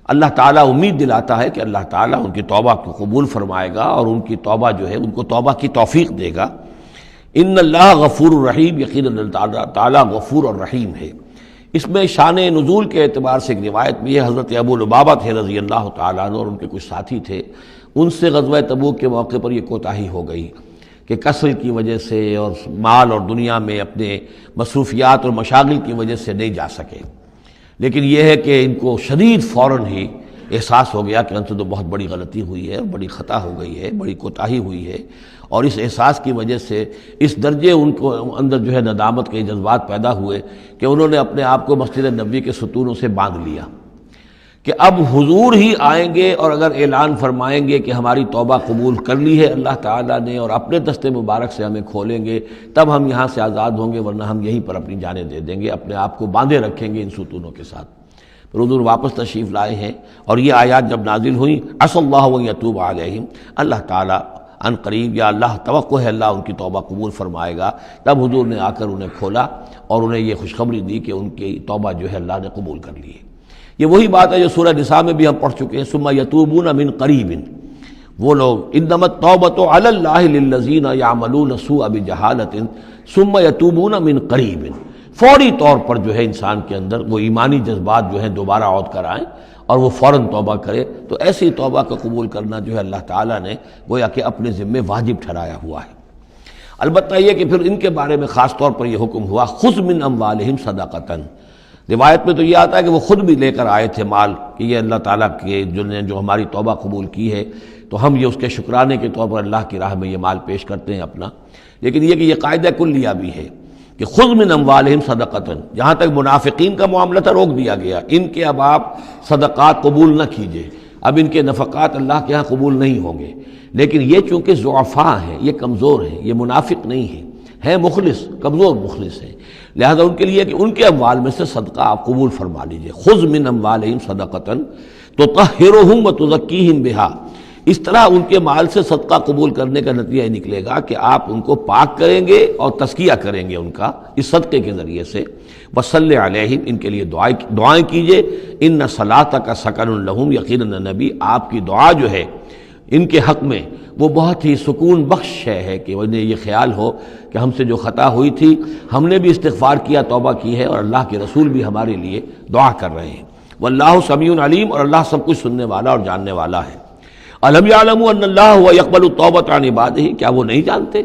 اللہ تعالیٰ امید دلاتا ہے کہ اللہ تعالیٰ ان کی توبہ کو قبول فرمائے گا اور ان کی توبہ جو ہے ان کو توبہ کی توفیق دے گا۔ ان اللہ غفور الرحیم، یقیناً اللہ تعالیٰ غفور اور رحیم ہے۔ اس میں شان نزول کے اعتبار سے ایک روایت بھی ہے، حضرت ابو لبابہ تھے رضی اللہ تعالیٰ عنہ اور ان کے کچھ ساتھی تھے، ان سے غزوہ تبوک کے موقع پر یہ کوتاہی ہو گئی کہ کسل کی وجہ سے اور مال اور دنیا میں اپنے مصروفیات اور مشاغل کی وجہ سے نہیں جا سکے، لیکن یہ ہے کہ ان کو شدید فوراً ہی احساس ہو گیا کہ ان سے تو بہت بڑی غلطی ہوئی ہے، بڑی خطا ہو گئی ہے، بڑی کوتاہی ہوئی ہے، اور اس احساس کی وجہ سے اس درجے ان کو اندر جو ہے ندامت کے جذبات پیدا ہوئے کہ انہوں نے اپنے آپ کو مسجد نبوی کے ستونوں سے باندھ لیا کہ اب حضور ہی آئیں گے اور اگر اعلان فرمائیں گے کہ ہماری توبہ قبول کر لی ہے اللہ تعالیٰ نے اور اپنے دست مبارک سے ہمیں کھولیں گے تب ہم یہاں سے آزاد ہوں گے، ورنہ ہم یہیں پر اپنی جانیں دے دیں گے، اپنے آپ کو باندھے رکھیں گے ان ستونوں کے ساتھ۔ پھر حضور واپس تشریف لائے ہیں اور یہ آیات جب نازل ہوئیں، عسى اللہ ان یتوب علیہم، اللہ تعالیٰ ان قریب یا اللہ توقع ہے اللہ ان کی توبہ قبول فرمائے گا، تب حضور نے آ کر انہیں کھولا اور انہیں یہ خوشخبری دی کہ ان کی توبہ جو ہے اللہ نے قبول کر لی ہے۔ یہ وہی بات ہے جو سورہ نساء میں بھی ہم پڑھ چکے ہیں، ثم یتوبون من قریب، وہ لوگ انما التوبۃ علی اللہ للذین یعملون السوء بجہالۃ ثم یتوبون من قریب، فوری طور پر جو ہے انسان کے اندر وہ ایمانی جذبات جو ہیں دوبارہ عود کر آئیں اور وہ فوراً توبہ کرے، تو ایسی توبہ کا قبول کرنا جو ہے اللہ تعالیٰ نے گویا کہ اپنے ذمے واجب ٹھہرایا ہوا ہے۔ البتہ یہ کہ پھر ان کے بارے میں خاص طور پر یہ حکم ہوا خذ من اموالہم صدقۃ، روایت میں تو یہ آتا ہے کہ وہ خود بھی لے کر آئے تھے مال کہ یہ اللہ تعالیٰ کے جو ہماری توبہ قبول کی ہے تو ہم یہ اس کے شکرانے کے طور پر اللہ کی راہ میں یہ مال پیش کرتے ہیں اپنا، لیکن یہ کہ یہ قاعدہ کلیہ بھی ہے کہ خذ من اموالہم صدقۃ، جہاں تک منافقین کا معاملہ تھا روک دیا گیا، ان کے اب آپ صدقات قبول نہ کیجئے، اب ان کے نفقات اللہ کے ہاں قبول نہیں ہوں گے، لیکن یہ چونکہ ضعفاء ہیں، یہ کمزور ہیں، یہ منافق نہیں ہیں مخلص، کمزور مخلص ہیں، لہذا ان کے لیے کہ ان کے اموال میں سے صدقہ آپ قبول فرما لیجئے۔ خذ من اموالہم صدقۃ تطہرہم وتزکیہم بہا، اس طرح ان کے مال سے صدقہ قبول کرنے کا نتیجہ یہ نکلے گا کہ آپ ان کو پاک کریں گے اور تزکیہ کریں گے ان کا اس صدقے کے ذریعے سے. وصلی علیہم، ان کے لیے دعائیں کیجئے. ان صلاتک سکن لہم، یقیناً نبی آپ کی دعا جو ہے ان کے حق میں وہ بہت ہی سکون بخش ہے کہ انہیں یہ خیال ہو کہ ہم سے جو خطا ہوئی تھی ہم نے بھی استغفار کیا، توبہ کی ہے، اور اللہ کے رسول بھی ہمارے لیے دعا کر رہے ہیں. واللہ سمیع علیم، اور اللہ سب کچھ سننے والا اور جاننے والا ہے. الم یعلموا ان اللہ هو يقبل التوبۃ عن عبادہ، کیا وہ نہیں جانتے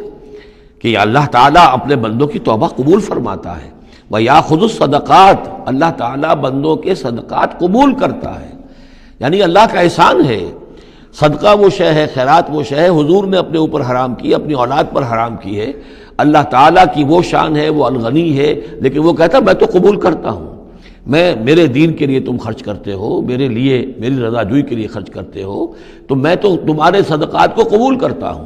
کہ اللہ تعالیٰ اپنے بندوں کی توبہ قبول فرماتا ہے. ویاخذ الصدقات، اللہ تعالیٰ بندوں کے صدقات قبول کرتا ہے. یعنی اللہ کا احسان ہے. صدقہ وہ شے ہے، خیرات وہ شے ہے حضور نے اپنے اوپر حرام کی، اپنی اولاد پر حرام کی ہے. اللہ تعالیٰ کی وہ شان ہے، وہ الغنی ہے، لیکن وہ کہتا ہے میں تو قبول کرتا ہوں. میرے دین کے لیے تم خرچ کرتے ہو، میرے لیے میری رضا جوئی کے لیے خرچ کرتے ہو، تو میں تو تمہارے صدقات کو قبول کرتا ہوں.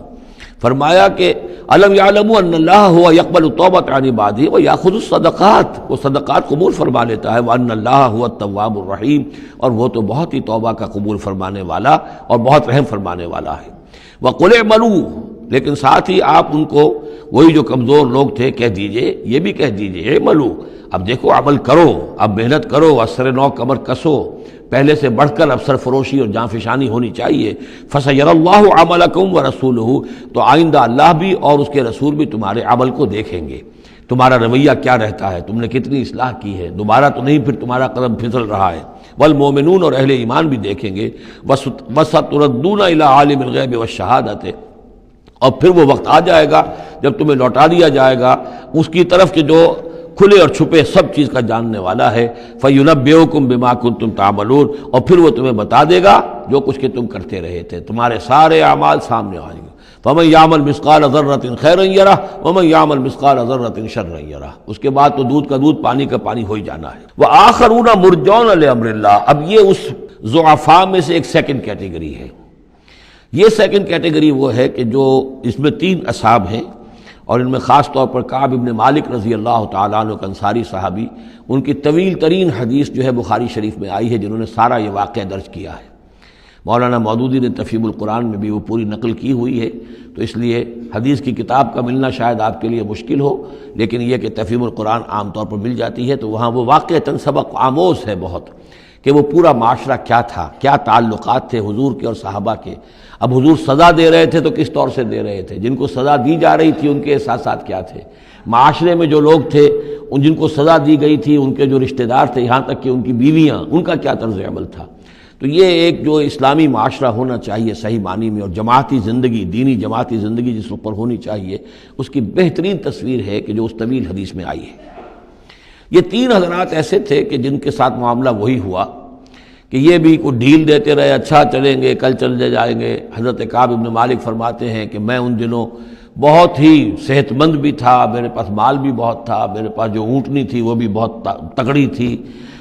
فرمایا کہ الم یعلموا ان اللہ هو يقبل التوبۃ عن عبادہ ویأخذ الصدقات، وہ صدقات قبول فرما لیتا ہے. وان اللہ هو التواب الرحیم، اور وہ تو بہت ہی توبہ کا قبول فرمانے والا اور بہت رحم فرمانے والا ہے. وقل اعملوا، لیکن ساتھ ہی آپ ان کو وہی جو کمزور لوگ تھے کہہ دیجئے، یہ بھی کہہ دیجئے اعملوا، اب دیکھو عمل کرو، اب محنت کرو، اثر نو کمر کسو، پہلے سے بڑھ کر اب سرفروشی اور جاں فشانی ہونی چاہیے. فَسَيَرَى اللَّهُ عَمَلَكُمْ وَرَسُولُهُ، تو آئندہ اللہ بھی اور اس کے رسول بھی تمہارے عمل کو دیکھیں گے، تمہارا رویہ کیا رہتا ہے، تم نے کتنی اصلاح کی ہے، دوبارہ تو نہیں پھر تمہارا قدم پھسل رہا ہے. والمومنون، اور اہل ایمان بھی دیکھیں گے. وَسَتُرَدُّونَ إِلَىٰ عَالِمِ الْغَيْبِ وَالشَّهَادَةِ، اور پھر وہ وقت آ جائے گا جب تمہیں لوٹا دیا جائے گا اس کی طرف کہ جو کھلے اور چھپے سب چیز کا جاننے والا ہے. فَيُنَبِّئُكُم بِمَا كُنتُمْ تَعْمَلُونَ، اور پھر وہ تمہیں بتا دے گا جو کچھ کہ تم کرتے رہے تھے، تمہارے سارے اعمال سامنے آئیں گے. فَمَن يَعْمَلْ مِثْقَالَ ذَرَّةٍ خَيْرًا يَرَهُ وَمَن يَعْمَلْ مِثْقَالَ ذَرَّةٍ شَرًّا يَرَهُ. اس کے بعد تو دودھ کا دودھ پانی کا پانی ہو ہی جانا ہے. وَآخَرُونَ مُرْجَوْنَ لِأَمْرِ اللَّهِ، اب یہ اس ضعفاء میں سے ایک سیکنڈ کیٹیگری ہے. یہ سیکنڈ کیٹیگری وہ ہے کہ جو اس میں 3 اصحاب ہیں، اور ان میں خاص طور پر کعب ابن مالک رضی اللہ تعالیٰ عنہ کا انصاری صحابی، ان کی طویل ترین حدیث جو ہے بخاری شریف میں آئی ہے، جنہوں نے سارا یہ واقعہ درج کیا ہے. مولانا مودودی نے تفہیم القرآن میں بھی وہ پوری نقل کی ہوئی ہے، تو اس لیے حدیث کی کتاب کا ملنا شاید آپ کے لیے مشکل ہو، لیکن یہ کہ تفہیم القرآن عام طور پر مل جاتی ہے، تو وہاں وہ واقعتاً سبق آموز ہے بہت، کہ وہ پورا معاشرہ کیا تھا، کیا تعلقات تھے حضور کے اور صحابہ کے. اب حضور سزا دے رہے تھے تو کس طور سے دے رہے تھے، جن کو سزا دی جا رہی تھی ان کے احساسات کیا تھے، معاشرے میں جو لوگ تھے جن کو سزا دی گئی تھی ان کے جو رشتہ دار تھے، یہاں تک کہ ان کی بیویاں، ان کا کیا طرز عمل تھا. تو یہ ایک جو اسلامی معاشرہ ہونا چاہیے صحیح معنی میں، اور جماعتی زندگی، دینی جماعتی زندگی جس پر ہونی چاہیے، اس کی بہترین تصویر ہے کہ جو اس طویل حدیث میں آئی ہے. یہ 3 حضرات ایسے تھے کہ جن کے ساتھ معاملہ وہی ہوا کہ یہ بھی کوئی ڈھیل دیتے رہے، اچھا چلیں گے، کل چلے جائیں گے. حضرت کعب ابن مالک فرماتے ہیں کہ میں ان دنوں بہت ہی صحت مند بھی تھا، میرے پاس مال بھی بہت تھا، میرے پاس جو اونٹنی تھی وہ بھی بہت تگڑی تھی،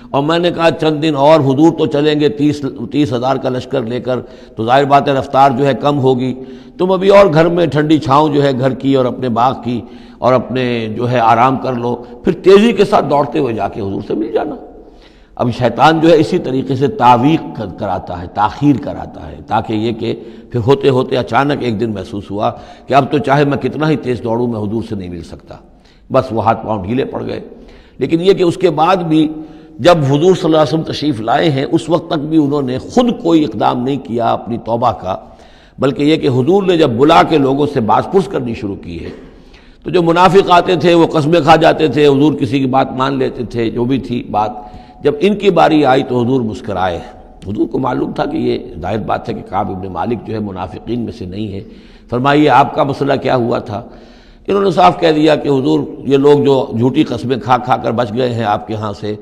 اور میں نے کہا چند دن اور حضور تو چلیں گے 30,000 کا لشکر لے کر، تو ظاہر بات ہے رفتار جو ہے کم ہوگی، تم ابھی اور گھر میں ٹھنڈی چھاؤں جو ہے گھر کی اور اپنے باغ کی اور اپنے جو ہے آرام کر لو، پھر تیزی کے ساتھ دوڑتے ہوئے جا کے حضور سے مل جانا. اب شیطان جو ہے اسی طریقے سے تعویق کراتا ہے، تاخیر کراتا ہے، تاکہ یہ کہ پھر ہوتے ہوتے اچانک ایک دن محسوس ہوا کہ اب تو چاہے میں کتنا ہی تیز دوڑوں میں حضور سے نہیں مل سکتا، بس وہ ہاتھ پاؤں ڈھیلے پڑ گئے. لیکن یہ کہ اس کے بعد بھی جب حضور صلی اللہ علیہ وسلم تشریف لائے ہیں اس وقت تک بھی انہوں نے خود کوئی اقدام نہیں کیا اپنی توبہ کا، بلکہ یہ کہ حضور نے جب بلا کے لوگوں سے باز پرس کرنی شروع کی ہے، تو جو منافق آتے تھے وہ قسمیں کھا جاتے تھے، حضور کسی کی بات مان لیتے تھے، جو بھی تھی بات. جب ان کی باری آئی تو حضور مسکرائے. حضور کو معلوم تھا کہ یہ ظاہر بات ہے کہ کعب ابن مالک جو ہے منافقین میں سے نہیں ہے. فرمائیے آپ کا مسئلہ کیا ہوا تھا؟ انہوں نے صاف کہہ دیا کہ حضور یہ لوگ جو جھوٹی قسمیں کھا کھا کر بچ گئے ہیں آپ کے ہاں سے،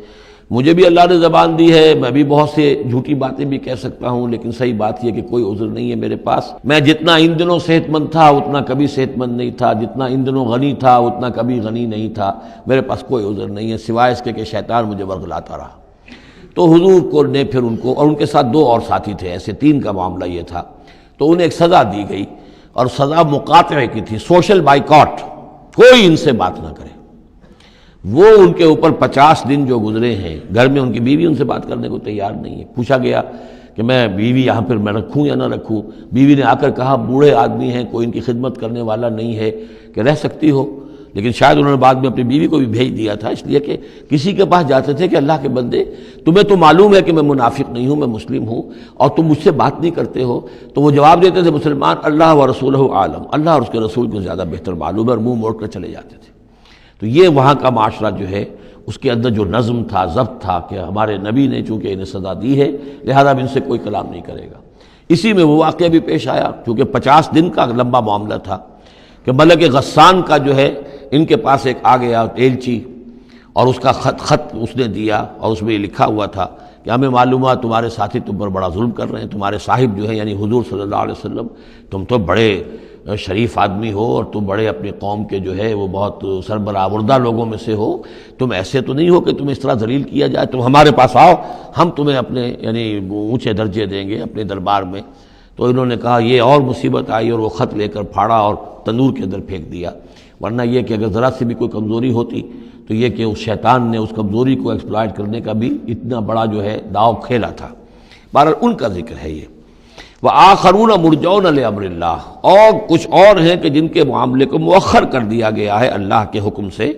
مجھے بھی اللہ نے زبان دی ہے، میں بھی بہت سے جھوٹی باتیں بھی کہہ سکتا ہوں، لیکن صحیح بات یہ کہ کوئی عذر نہیں ہے میرے پاس. میں جتنا ان دنوں صحت مند تھا اتنا کبھی صحت مند نہیں تھا، جتنا ان دنوں غنی تھا اتنا کبھی غنی نہیں تھا، میرے پاس کوئی عذر نہیں ہے سوائے اس کے کہ شیطان مجھے ورغلاتا رہا. تو حضور کو نے پھر ان کو، اور ان کے ساتھ 2 اور ساتھی تھے، ایسے 3 کا معاملہ یہ تھا، تو انہیں ایک سزا دی گئی، اور سزا مقاطعے کی تھی، سوشل بائیکاٹ، کوئی ان سے بات نہ کرے. وہ ان کے اوپر 50 دن جو گزرے ہیں، گھر میں ان کی بیوی ان سے بات کرنے کو تیار نہیں ہے. پوچھا گیا کہ میں بیوی یہاں پر میں رکھوں یا نہ رکھوں. بیوی نے آ کر کہا بوڑھے آدمی ہیں, کوئی ان کی خدمت کرنے والا نہیں ہے کہ رہ سکتی ہو, لیکن شاید انہوں نے بعد میں اپنی بیوی کو بھی بھیج دیا تھا, اس لیے کہ کسی کے پاس جاتے تھے کہ اللہ کے بندے تمہیں تو معلوم ہے کہ میں منافق نہیں ہوں, میں مسلم ہوں, اور تم مجھ سے بات نہیں کرتے ہو. تو وہ جواب دیتے تھے مسلمان اللہ و رسولہ عالم, اللہ اور اس کے رسول کو زیادہ بہتر معلوم ہے, اور منہ موڑ کر چلے جاتے تھے. تو یہ وہاں کا معاشرہ جو ہے اس کے اندر جو نظم تھا, ضبط تھا کہ ہمارے نبی نے چونکہ انہیں سزا دی ہے لہذا اب ان سے کوئی کلام نہیں کرے گا. اسی میں وہ واقعہ بھی پیش آیا, چونکہ 50 دن کا لمبا معاملہ تھا کہ ملک غسان کا جو ہے ان کے پاس ایک آ گیا ایلچی, اور اس کا خط اس نے دیا, اور اس میں یہ لکھا ہوا تھا کہ ہمیں معلوم ہے تمہارے ساتھی تم پر بڑا ظلم کر رہے ہیں, تمہارے صاحب جو ہے یعنی حضور صلی اللہ علیہ وسلم, تم تو بڑے شریف آدمی ہو اور تم بڑے اپنی قوم کے جو ہے وہ بہت سربراہ لوگوں میں سے ہو, تم ایسے تو نہیں ہو کہ تمہیں اس طرح ذلیل کیا جائے, تم ہمارے پاس آؤ, ہم تمہیں اپنے یعنی اونچے درجے دیں گے اپنے دربار میں. تو انہوں نے کہا یہ اور مصیبت آئی, اور وہ خط لے کر پھاڑا اور تندور کے اندر پھینک دیا. ورنہ یہ کہ اگر ذرا سی بھی کوئی کمزوری ہوتی تو یہ کہ اس شیطان نے اس کمزوری کو ایکسپلائٹ کرنے کا بھی اتنا بڑا جو ہے داؤ کھیلا تھا. بہرحال ان کا ذکر ہے یہ. وآخرون مرجون لامر اللہ, اور کچھ اور ہیں کہ جن کے معاملے کو مؤخر کر دیا گیا ہے اللہ کے حکم سے.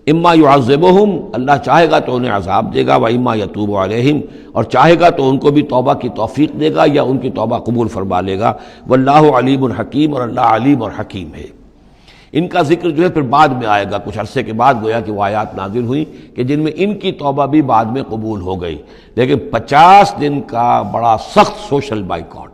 اما یعذبہم, اللہ چاہے گا تو انہیں عذاب دے گا, و اما یتوب علیہم, اور چاہے گا تو ان کو بھی توبہ کی توفیق دے گا یا ان کی توبہ قبول فرما لے گا. واللہ علیم حکیم, اور اللہ علیم اور حکیم ہے. ان کا ذکر جو ہے پھر بعد میں آئے گا, کچھ عرصے کے بعد گویا کہ وہ آیات نازل ہوئی کہ جن میں ان کی توبہ بھی بعد میں قبول ہو گئی. لیکن 50 دن کا بڑا سخت سوشل بائیکاٹ.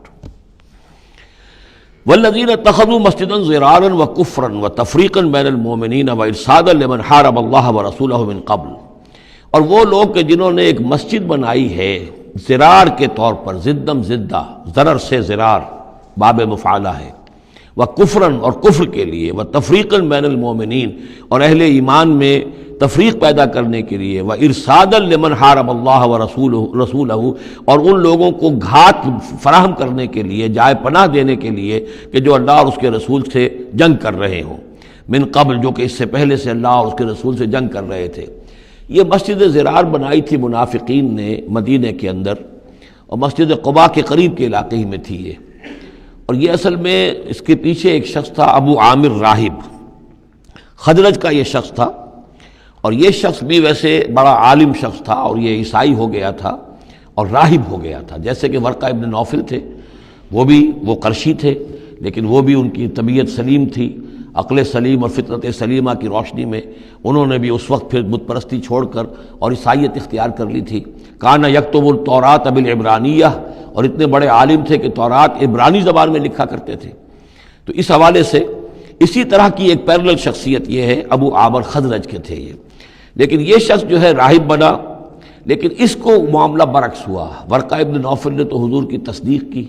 والذین اتخذوا مسجدا ضرارا وکفرا وتفریقا بین المؤمنین وارصادا لمن حارب اللہ ورسولہ من قبل, اور وہ لوگ کہ جنہوں نے ایک مسجد بنائی ہے ضرار کے طور پر, ضدم ضدہ, ضرر سے ضرار باب مفعلہ ہے, وکفرا اور کفر کے لیے, وتفریقا بین المؤمنین اور اہل ایمان میں تفریق پیدا کرنے کے لیے, وارصادا لمن حارب اللہ ورسولہ اور ان لوگوں کو گھات فراہم کرنے کے لیے, جائے پناہ دینے کے لیے کہ جو اللہ اور اس کے رسول سے جنگ کر رہے ہوں, من قبل جو کہ اس سے پہلے سے اللہ اور اس کے رسول سے جنگ کر رہے تھے. یہ مسجد ضرار بنائی تھی منافقین نے مدینے کے اندر, اور مسجد قباء کے قریب کے علاقے ہی میں تھی یہ. اور یہ اصل میں اس کے پیچھے ایک شخص تھا ابو عامر راہب, خزرج کا یہ شخص تھا, اور یہ شخص بھی ویسے بڑا عالم شخص تھا, اور یہ عیسائی ہو گیا تھا اور راہب ہو گیا تھا. جیسے کہ ورقہ ابن نوفل تھے, وہ قرشی تھے, لیکن وہ بھی ان کی طبیعت سلیم تھی, عقل سلیم اور فطرت سلیمہ کی روشنی میں انہوں نے بھی اس وقت پھر بت پرستی چھوڑ کر اور عیسائیت اختیار کر لی تھی. کان یکتب التوراۃ بالعبرانیہ, اور اتنے بڑے عالم تھے کہ تورات عبرانی زبان میں لکھا کرتے تھے. تو اس حوالے سے اسی طرح کی ایک پیرلل شخصیت یہ ہے, ابو عامر خزرج کے تھے یہ. لیکن یہ شخص جو ہے راہب بنا, لیکن اس کو معاملہ برعکس ہوا. ورقہ ابن نوفل نے تو حضور کی تصدیق کی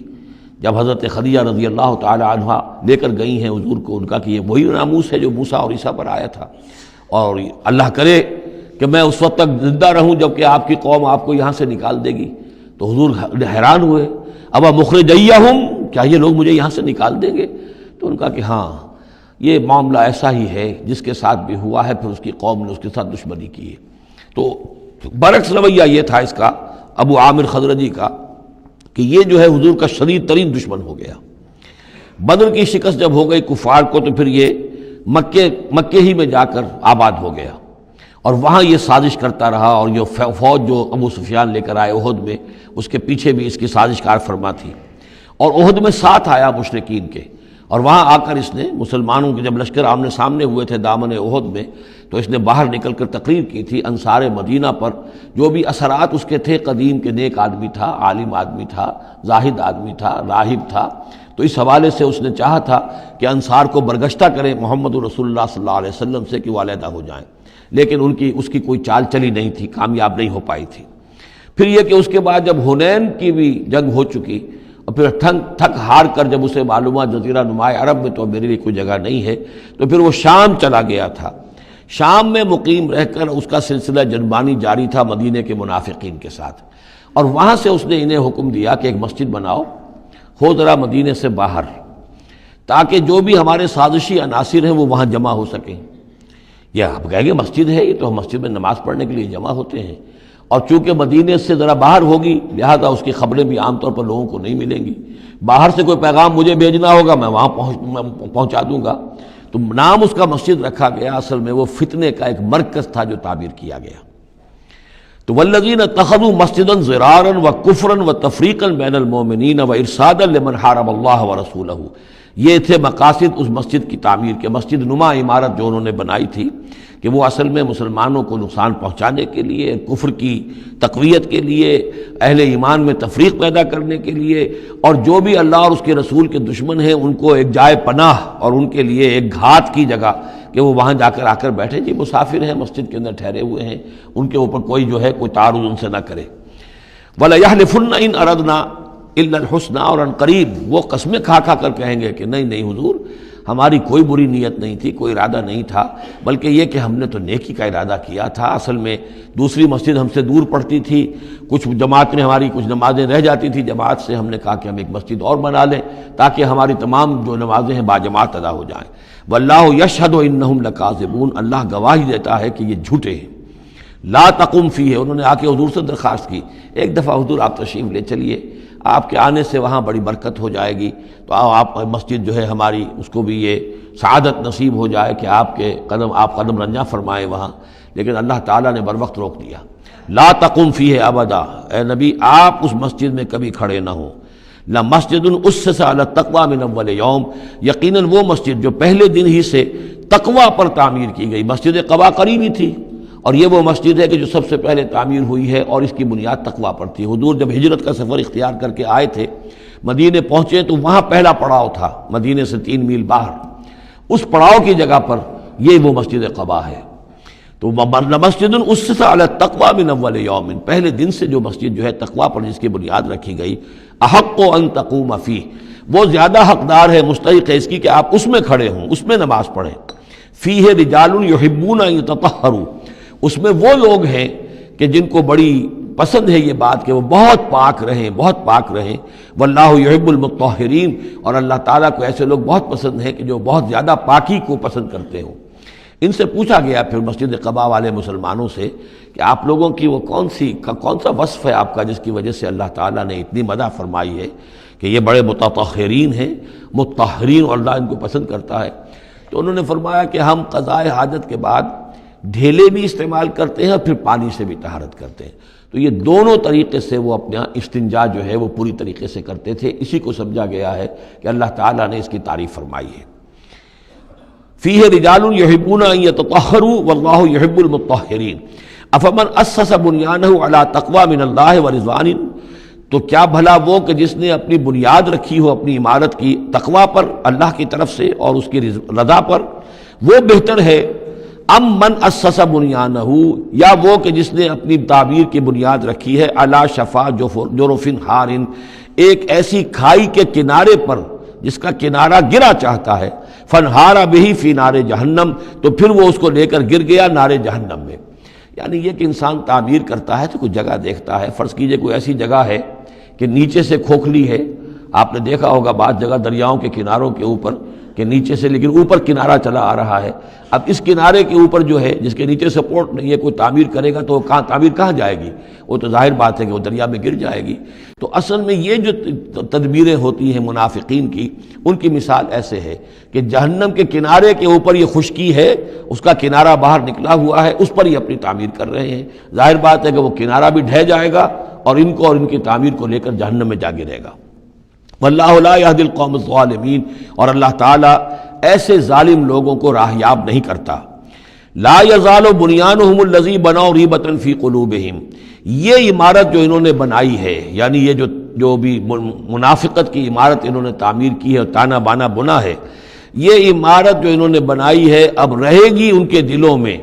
جب حضرت خدیجہ رضی اللہ تعالی عنہا لے کر گئی ہیں حضور کو, ان کا کہ یہ وہی ناموس ہے جو موسیٰ اور عیسیٰ پر آیا تھا, اور اللہ کرے کہ میں اس وقت تک زندہ رہوں جب کہ آپ کی قوم آپ کو یہاں سے نکال دے گی. تو حضور حیران ہوئے, ابا مخرجیہم, کیا یہ لوگ مجھے یہاں سے نکال دیں گے؟ تو ان کا کہ ہاں یہ معاملہ ایسا ہی ہے, جس کے ساتھ بھی ہوا ہے پھر اس کی قوم نے اس کے ساتھ دشمنی کی ہے. تو برعکس رویہ یہ تھا اس کا ابو عامر خزرجی کا کہ یہ جو ہے حضور کا شدید ترین دشمن ہو گیا. بدر کی شکست جب ہو گئی کفار کو, تو پھر یہ مکے ہی میں جا کر آباد ہو گیا, اور وہاں یہ سازش کرتا رہا. اور یہ فوج جو ابو سفیان لے کر آئے احد میں, اس کے پیچھے بھی اس کی سازش کار فرما تھی. اور احد میں ساتھ آیا مشرکین کے, اور وہاں آ کر اس نے مسلمانوں کے جب لشکر آمنے سامنے ہوئے تھے دامن احد میں, تو اس نے باہر نکل کر تقریر کی تھی انصار مدینہ پر جو بھی اثرات اس کے تھے. قدیم کے نیک آدمی تھا, عالم آدمی تھا, زاہد آدمی تھا, راہب تھا. تو اس حوالے سے اس نے چاہا تھا کہ انصار کو برگشتہ کریں محمد رسول اللہ صلی اللہ علیہ وسلم سے کہ وہ علیحدہ ہو جائیں, لیکن اس کی کوئی چال چلی نہیں تھی, کامیاب نہیں ہو پائی تھی. پھر یہ کہ اس کے بعد جب حنین کی بھی جنگ ہو چکی, اور پھر تھک ہار کر جب اسے معلومات جزیرہ نماء عرب میں تو میرے لیے کوئی جگہ نہیں ہے, تو پھر وہ شام چلا گیا تھا. شام میں مقیم رہ کر اس کا سلسلہ جنبانی جاری تھا مدینے کے منافقین کے ساتھ, اور وہاں سے اس نے انہیں حکم دیا کہ ایک مسجد بناؤ, ہو ذرا مدینے سے باہر, تاکہ جو بھی ہمارے سازشی عناصر ہیں وہ وہاں جمع ہو سکیں. یہ آپ کہیں گے مسجد ہے, یہ تو ہم مسجد میں نماز پڑھنے کے لیے جمع ہوتے ہیں, اور چونکہ مدینے سے ذرا باہر ہوگی لہذا اس کی خبریں بھی عام طور پر لوگوں کو نہیں ملیں گی، باہر سے کوئی پیغام مجھے بھیجنا ہوگا میں وہاں پہنچا دوں گا، تو نام اس کا مسجد رکھا گیا، اصل میں وہ فتنے کا ایک مرکز تھا جو تعبیر کیا گیا۔ تو والذین اتخذوا مسجدا ضرارا وکفرا وتفریقا بین المؤمنین وارصادا لمن حارب اللہ ورسولہ، یہ تھے مقاصد اس مسجد کی تعمیر کے، مسجد نما عمارت جو انہوں نے بنائی تھی کہ وہ اصل میں مسلمانوں کو نقصان پہنچانے کے لیے، کفر کی تقویت کے لیے، اہل ایمان میں تفریق پیدا کرنے کے لیے، اور جو بھی اللہ اور اس کے رسول کے دشمن ہیں ان کو ایک جائے پناہ اور ان کے لیے ایک گھات کی جگہ کہ وہ وہاں جا کر آ کر بیٹھے، جی مسافر ہیں مسجد کے اندر ٹھہرے ہوئے ہیں، ان کے اوپر کوئی جو ہے کوئی تعارض ان سے نہ کرے۔ وَلَيَحْلِفُنَّ إِنْ أَرَدْنَا إِلَّا الْحُسْنَى، اور عن قریب وہ قسمیں کھا کھا کر کہیں گے کہ نہیں حضور ہماری کوئی بری نیت نہیں تھی، کوئی ارادہ نہیں تھا، بلکہ یہ کہ ہم نے تو نیکی کا ارادہ کیا تھا، اصل میں دوسری مسجد ہم سے دور پڑتی تھی، کچھ جماعت میں ہماری کچھ نمازیں رہ جاتی تھی جماعت سے، ہم نے کہا کہ ہم ایک مسجد اور بنا لیں تاکہ ہماری تمام جو نمازیں ہیں باجماعت ادا ہو جائیں۔ واللہ یشہد انہم لکاذبون، اللہ گواہی دیتا ہے کہ یہ جھوٹے ہیں۔ لا تقم فیہ، انہوں نے آ کے حضور سے درخواست کی، ایک دفعہ حضور آپ تشریف لے چلیے، آپ کے آنے سے وہاں بڑی برکت ہو جائے گی، تو آپ مسجد جو ہے ہماری اس کو بھی یہ سعادت نصیب ہو جائے کہ آپ قدم رنجاں فرمائیں وہاں، لیکن اللہ تعالیٰ نے بروقت روک دیا۔ لا تقم فیہ ابدا، اے نبی آپ اس مسجد میں کبھی کھڑے نہ ہوں۔ لمسجد اسس علی التقوی من اول یوم، یقیناً وہ مسجد جو پہلے دن ہی سے تقوی پر تعمیر کی گئی، مسجد قباء قریبی تھی، اور یہ وہ مسجد ہے کہ جو سب سے پہلے تعمیر ہوئی ہے اور اس کی بنیاد تقوی پر تھی۔ حضور جب ہجرت کا سفر اختیار کر کے آئے تھے، مدینے پہنچے تو وہاں پہلا پڑاؤ تھا، مدینے سے 3 میل باہر، اس پڑاؤ کی جگہ پر یہ وہ مسجد قباء ہے۔ تو مسجد اسس علی التقوی من اول یوم، پہلے دن سے جو مسجد جو ہے تقوی پر جس کی بنیاد رکھی گئی، احق ان تقوم فیہ، وہ زیادہ حقدار ہے، مستحق ہے اس کی کہ آپ اس میں کھڑے ہوں، اس میں نماز پڑھیں۔ فیہ رجال یحبون ان یتطہروا، اس میں وہ لوگ ہیں کہ جن کو بڑی پسند ہے یہ بات کہ وہ بہت پاک رہیں، بہت پاک رہیں۔ واللہ یحب المطہرین، اور اللہ تعالیٰ کو ایسے لوگ بہت پسند ہیں کہ جو بہت زیادہ پاکی کو پسند کرتے ہوں۔ ان سے پوچھا گیا پھر مسجد قباء والے مسلمانوں سے کہ آپ لوگوں کی وہ کون سا وصف ہے آپ کا جس کی وجہ سے اللہ تعالیٰ نے اتنی مدح فرمائی ہے کہ یہ بڑے متطہرین ہیں، مطہرین، اور اللہ ان کو پسند کرتا ہے؟ تو انہوں نے فرمایا کہ ہم قضائے حاجت کے بعد ڈھیلے بھی استعمال کرتے ہیں اور پھر پانی سے بھی طہارت کرتے ہیں، تو یہ دونوں طریقے سے وہ اپنا استنجا جو ہے وہ پوری طریقے سے کرتے تھے۔ اسی کو سمجھا گیا ہے کہ اللہ تعالیٰ نے اس کی تعریف فرمائی ہے۔ فیہ رجال یحبون ان یتطہروا واللہ یحب المطہرین، افمن اسس بنیانہ علی تقوی من اللہ ورضوان، تو کیا بھلا وہ کہ جس نے اپنی بنیاد رکھی ہو اپنی عمارت کی تقوی پر اللہ کی طرف سے اور اس کی رضا پر، وہ بہتر ہے، ام من اسس بنیانہ، یا وہ کہ جس نے اپنی تعبیر کی بنیاد رکھی ہے علی شفا جرف ہار، ایک ایسی کھائی کے کنارے پر جس کا کنارہ گرا چاہتا ہے، فنہارا بہی فی نار جہنم، تو پھر وہ اس کو لے کر گر گیا نار جہنم میں۔ یعنی یہ کہ انسان تعبیر کرتا ہے تو کوئی جگہ دیکھتا ہے، فرض کیجئے کوئی ایسی جگہ ہے کہ نیچے سے کھوکھلی ہے، آپ نے دیکھا ہوگا بعض جگہ دریاؤں کے کناروں کے اوپر کہ نیچے سے لیکن اوپر کنارہ چلا آ رہا ہے، اب اس کنارے کے اوپر جو ہے جس کے نیچے سپورٹ نہیں ہے، کوئی تعمیر کرے گا تو تعمیر کہاں جائے گی؟ وہ تو ظاہر بات ہے کہ وہ دریا میں گر جائے گی۔ تو اصل میں یہ جو تدبیریں ہوتی ہیں منافقین کی، ان کی مثال ایسے ہے کہ جہنم کے کنارے کے اوپر یہ خشکی ہے، اس کا کنارہ باہر نکلا ہوا ہے، اس پر ہی اپنی تعمیر کر رہے ہیں، ظاہر بات ہے کہ وہ کنارہ بھی ڈھہ جائے گا اور ان کو اور ان کی تعمیر کو لے کر جہنم میں جا گرے گا۔ واللہ لا یہدی القوم الظالمین، اور اللہ تعالیٰ ایسے ظالم لوگوں کو راہیاب نہیں کرتا۔ لا یزال بنیانہم الذی بنوا ریبۃ فی قلوبہم، یہ عمارت جو انہوں نے بنائی ہے، یعنی یہ جو بھی منافقت کی عمارت انہوں نے تعمیر کی ہے اور تانا بانا بنا ہے، یہ عمارت جو انہوں نے بنائی ہے اب رہے گی ان کے دلوں میں،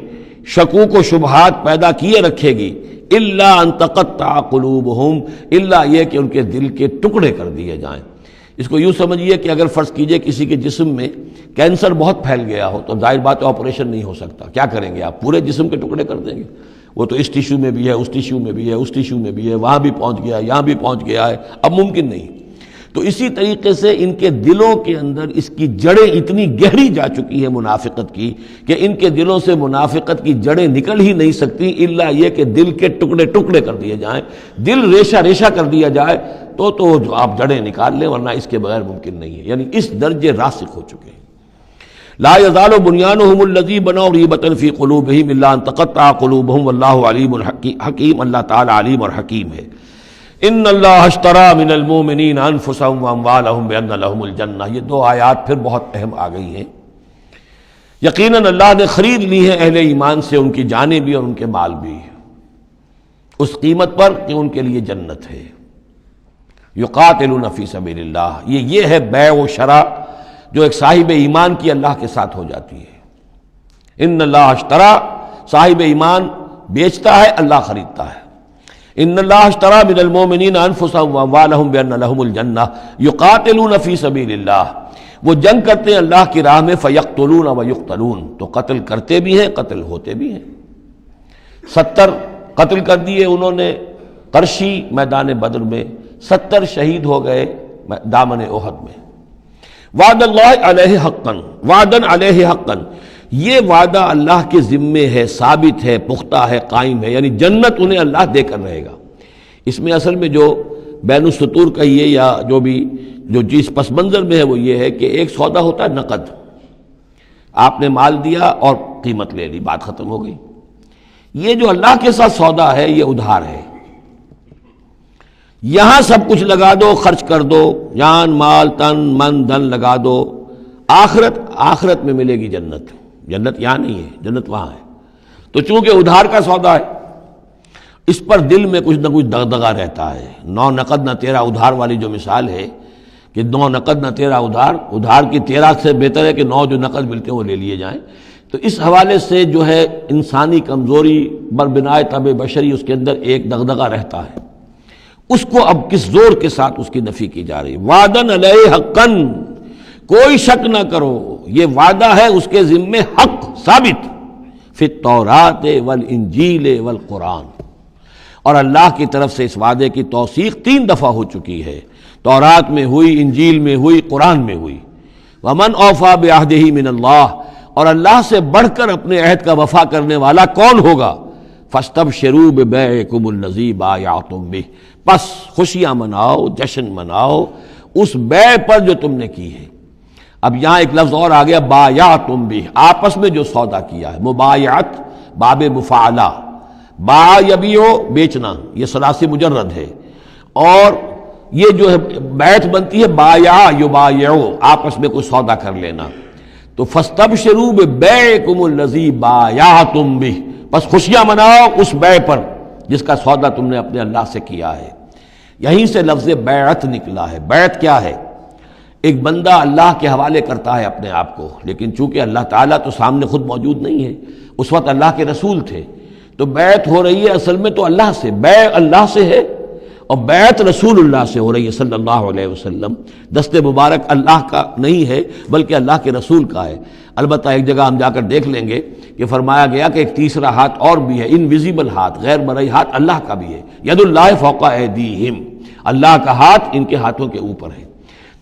شکوک و شبہات پیدا کیے رکھے گی، الا ان تقطع قلوبہم، الا یہ کہ ان کے دل کے ٹکڑے کر دیے جائیں۔ اس کو یوں سمجھیے کہ اگر فرض کیجئے کسی کے جسم میں کینسر بہت پھیل گیا ہو تو ظاہر بات ہے آپریشن نہیں ہو سکتا، کیا کریں گے آپ؟ پورے جسم کے ٹکڑے کر دیں گے؟ وہ تو اس ٹیشو میں بھی ہے، اس ٹیشو میں بھی ہے، اس ٹیشو میں بھی ہے، وہاں بھی پہنچ گیا ہے، یہاں بھی پہنچ گیا ہے، اب ممکن نہیں۔ تو اسی طریقے سے ان کے دلوں کے اندر اس کی جڑیں اتنی گہری جا چکی ہیں منافقت کی کہ ان کے دلوں سے منافقت کی جڑیں نکل ہی نہیں سکتی الا یہ کہ دل کے ٹکڑے ٹکڑے کر دیے جائیں، دل ریشہ ریشہ کر دیا جائے تو جو آپ جڑیں نکال لیں، ورنہ اس کے بغیر ممکن نہیں ہے، یعنی اس درجے راسخ ہو چکے ہیں۔ لا يزال بنيانهم الذي بنوا ريبة في قلوبهم الا ان تقطع قلوبهم والله عليم حكيم، اللہ تعالی علیم اور حکیم ہے۔ ان اللہ اشترى من المؤمنین انفسهم واموالهم بان لهم الجنہ، یہ دو آیات پھر بہت اہم آ گئی ہیں۔ یقیناً اللہ نے خرید لی ہے اہل ایمان سے ان کی جانیں بھی اور ان کے مال بھی، اس قیمت پر کہ ان کے لیے جنت ہے۔ یقاتلون فی سبیل اللہ، یہ ہے بیع و شراء جو ایک صاحب ایمان کی اللہ کے ساتھ ہو جاتی ہے۔ ان اللہ اشترى، صاحب ایمان بیچتا ہے، اللہ خریدتا ہے۔ ان اللہ اشترى من المؤمنین انفسهم واموالهم بان لهم الجنہ یقاتلون فی سبیل اللہ، وہ جنگ کرتے ہیں اللہ کی راہ میں، فیقتلون ویقتلون، تو قتل کرتے بھی ہیں قتل ہوتے بھی ہیں۔ 70 قتل کر دیے انہوں نے قرشی میدان بدر میں، 70 شہید ہو گئے دامن احد میں۔ وعد اللہ علیہ حقا، وعدن علیہ حقا، یہ وعدہ اللہ کے ذمے ہے، ثابت ہے، پختہ ہے، قائم ہے، یعنی جنت انہیں اللہ دے کر رہے گا۔ اس میں اصل میں جو بین السطور کہیے یا جو چیز پس منظر میں ہے وہ یہ ہے کہ ایک سودا ہوتا ہے نقد، آپ نے مال دیا اور قیمت لے لی، بات ختم ہو گئی۔ یہ جو اللہ کے ساتھ سودا ہے یہ ادھار ہے، یہاں سب کچھ لگا دو، خرچ کر دو، جان مال تن من دھن لگا دو، آخرت میں ملے گی جنت۔ جنت یہاں نہیں ہے، جنت وہاں ہے۔ تو چونکہ ادھار کا سودا ہے، اس پر دل میں کچھ نہ کچھ دغدغہ رہتا ہے۔ نو نقد نہ تیرا ادھار والی جو مثال ہے کہ 9 نقد نہ تیرا ادھار کی 13 سے بہتر ہے کہ 9 جو نقد ملتے ہیں وہ لے لیے جائیں۔ تو اس حوالے سے جو ہے انسانی کمزوری بربنائے طبع بشری، اس کے اندر ایک دغدغہ رہتا ہے، اس کو اب کس زور کے ساتھ اس کی نفی کی جا رہی۔ وعدن علیہ حقا، کوئی شک نہ کرو یہ وعدہ ہے اس کے ذمے حق ثابت، فی التوراۃ والانجیل والقرآن، اور اللہ کی طرف سے اس وعدے کی توثیق 3 دفعہ ہو چکی ہے، تورات میں ہوئی، انجیل میں ہوئی، قرآن میں ہوئی۔ ومن اوفی بعہدہ من اللہ، اور اللہ سے بڑھ کر اپنے عہد کا وفا کرنے والا کون ہوگا؟ فاستبشروا ببیعکم الذی بایعتم بہ، پس خوشیاں مناؤ، جشن مناؤ اس بیع پر جو تم نے کی ہے۔ اب یہاں ایک لفظ اور آ گیا، بایعتم بہ، آپس میں جو سودا کیا ہے۔ مبایعت باب مفاعلہ، باع یبیع بیچنا، یہ ثلاثی مجرد ہے، اور یہ جو ہے بیعت بنتی ہے بایع یبایع، آپس میں کوئی سودا کر لینا۔ تو فاستبشروا ببیعکم الذی بایعتم بہ، بس خوشیاں مناؤ اس بیع پر جس کا سودا تم نے اپنے اللہ سے کیا ہے۔ یہیں سے لفظ بیعت نکلا ہے۔ بیعت کیا ہے؟ ایک بندہ اللہ کے حوالے کرتا ہے اپنے آپ کو، لیکن چونکہ اللہ تعالیٰ تو سامنے خود موجود نہیں ہے، اس وقت اللہ کے رسول تھے، تو بیعت ہو رہی ہے اصل میں تو اللہ سے، بیع اللہ سے ہے اور بیعت رسول اللہ سے ہو رہی ہے صلی اللہ علیہ وسلم۔ دست مبارک اللہ کا نہیں ہے بلکہ اللہ کے رسول کا ہے۔ البتہ ایک جگہ ہم جا کر دیکھ لیں گے کہ فرمایا گیا کہ ایک تیسرا ہاتھ اور بھی ہے، انویزیبل ہاتھ، غیر مرئی ہاتھ اللہ کا بھی ہے، ید اللہ فوق ایدیہم، اللہ کا ہاتھ ان کے ہاتھوں کے اوپر ہے۔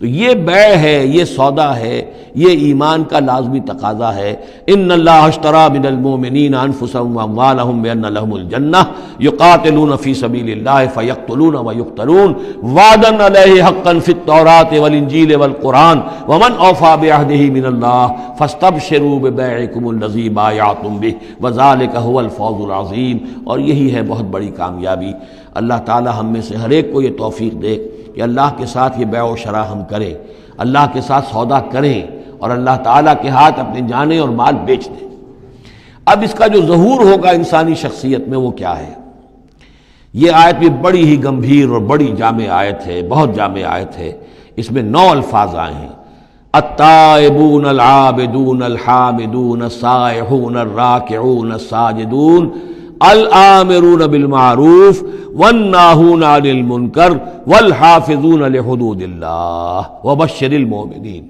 تو یہ بیع ہے، یہ سودا ہے، یہ ایمان کا لازمی تقاضا ہے۔ ان اللہ اشتری من المؤمنین انفسهم واموالهم بان لهم الجنہ یقاتلون فی سبیل اللہ فیقتلون ویقتلون وعدا علیہ حقا فی التوراۃ والانجیل والقرآن ومن اوفی بعہدہ من اللہ فاستبشروا ببیعکم الذی بایعتم بہ وذلک هو الفوز العظیم۔ اور یہی ہے بہت بڑی کامیابی۔ اللہ تعالی ہم میں سے ہر ایک کو یہ توفیق دے کہ اللہ کے ساتھ یہ بیع و شراء ہم کریں، اللہ کے ساتھ سودا کریں اور اللہ تعالیٰ کے ہاتھ اپنی جانیں اور مال بیچ دیں۔ اب اس کا جو ظہور ہوگا انسانی شخصیت میں وہ کیا ہے؟ یہ آیت بھی بڑی ہی گمبھیر اور بڑی جامع آیت ہے، بہت جامع آیت ہے۔ اس میں 9 الفاظ آئے ہیں، التائبون العابدون الحامدون السائحون الراکعون الساجدون الآمرون بالمعروف والناہون عن المنکر والحافظون لحدود اللہ وبشر المؤمنین۔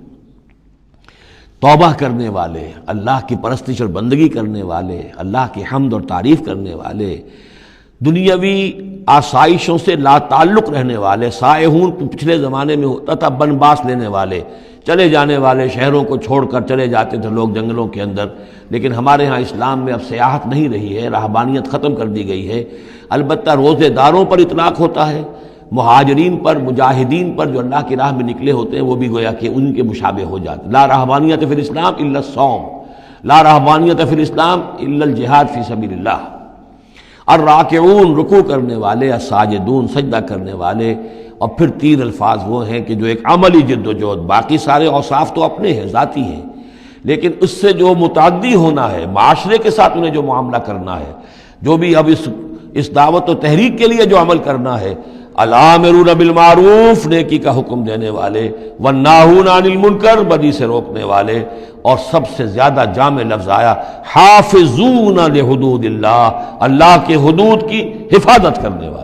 توبہ کرنے والے، اللہ کی پرستش اور بندگی کرنے والے، اللہ کی حمد اور تعریف کرنے والے، دنیاوی آسائشوں سے لا تعلق رہنے والے، سائحون پچھلے زمانے میں ہوتا تھا بنباس لینے والے، چلے جانے والے، شہروں کو چھوڑ کر چلے جاتے تھے لوگ جنگلوں کے اندر، لیکن ہمارے ہاں اسلام میں اب سیاحت نہیں رہی ہے، رہبانیت ختم کر دی گئی ہے۔ البتہ روزے داروں پر اطلاق ہوتا ہے، مہاجرین پر، مجاہدین پر جو اللہ کی راہ میں نکلے ہوتے ہیں وہ بھی گویا کہ ان کے مشابہ ہو جاتے۔ لا رہبانیت فی الاسلام الا الصوم، لا رہبانیت فی الاسلام الا الجہاد فی سبیل اللہ۔ الراکعون رکوع کرنے والے، الساجدون سجدہ کرنے والے، اور پھر تین الفاظ وہ ہیں کہ جو ایک عملی جد و جہد، باقی سارے اوصاف تو اپنے ہیں، ذاتی ہیں، لیکن اس سے جو متعدی ہونا ہے، معاشرے کے ساتھ انہیں جو معاملہ کرنا ہے، جو بھی اب اس دعوت و تحریک کے لیے جو عمل کرنا ہے، الامرون بالمعروف نیکی کا حکم دینے والے، والناہون عن المنکر بدی سے روکنے والے، اور سب سے زیادہ جامع لفظ آیا حافظون لحدود اللہ، اللہ کے حدود کی حفاظت کرنے والے،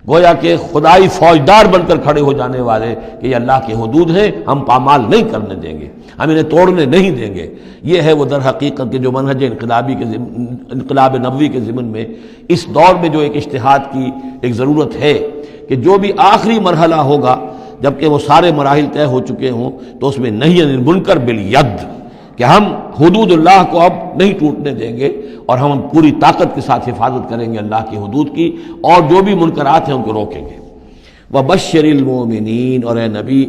گویا کہ خدائی فوجدار بن کر کھڑے ہو جانے والے کہ یہ اللہ کے حدود ہیں، ہم پامال نہیں کرنے دیں گے، ہم انہیں توڑنے نہیں دیں گے۔ یہ ہے وہ در حقیقت کے جو منہج انقلاب نبوی کے ضمن میں اس دور میں جو ایک اجتہاد کی ایک ضرورت ہے کہ جو بھی آخری مرحلہ ہوگا جبکہ وہ سارے مراحل طے ہو چکے ہوں تو اس میں نہی عن المنکر بالید، کہ ہم حدود اللہ کو اب نہیں ٹوٹنے دیں گے اور ہم پوری طاقت کے ساتھ حفاظت کریں گے اللہ کی حدود کی، اور جو بھی منکرات ہیں ان کو روکیں گے۔ وبشر المؤمنین، اور اے نبی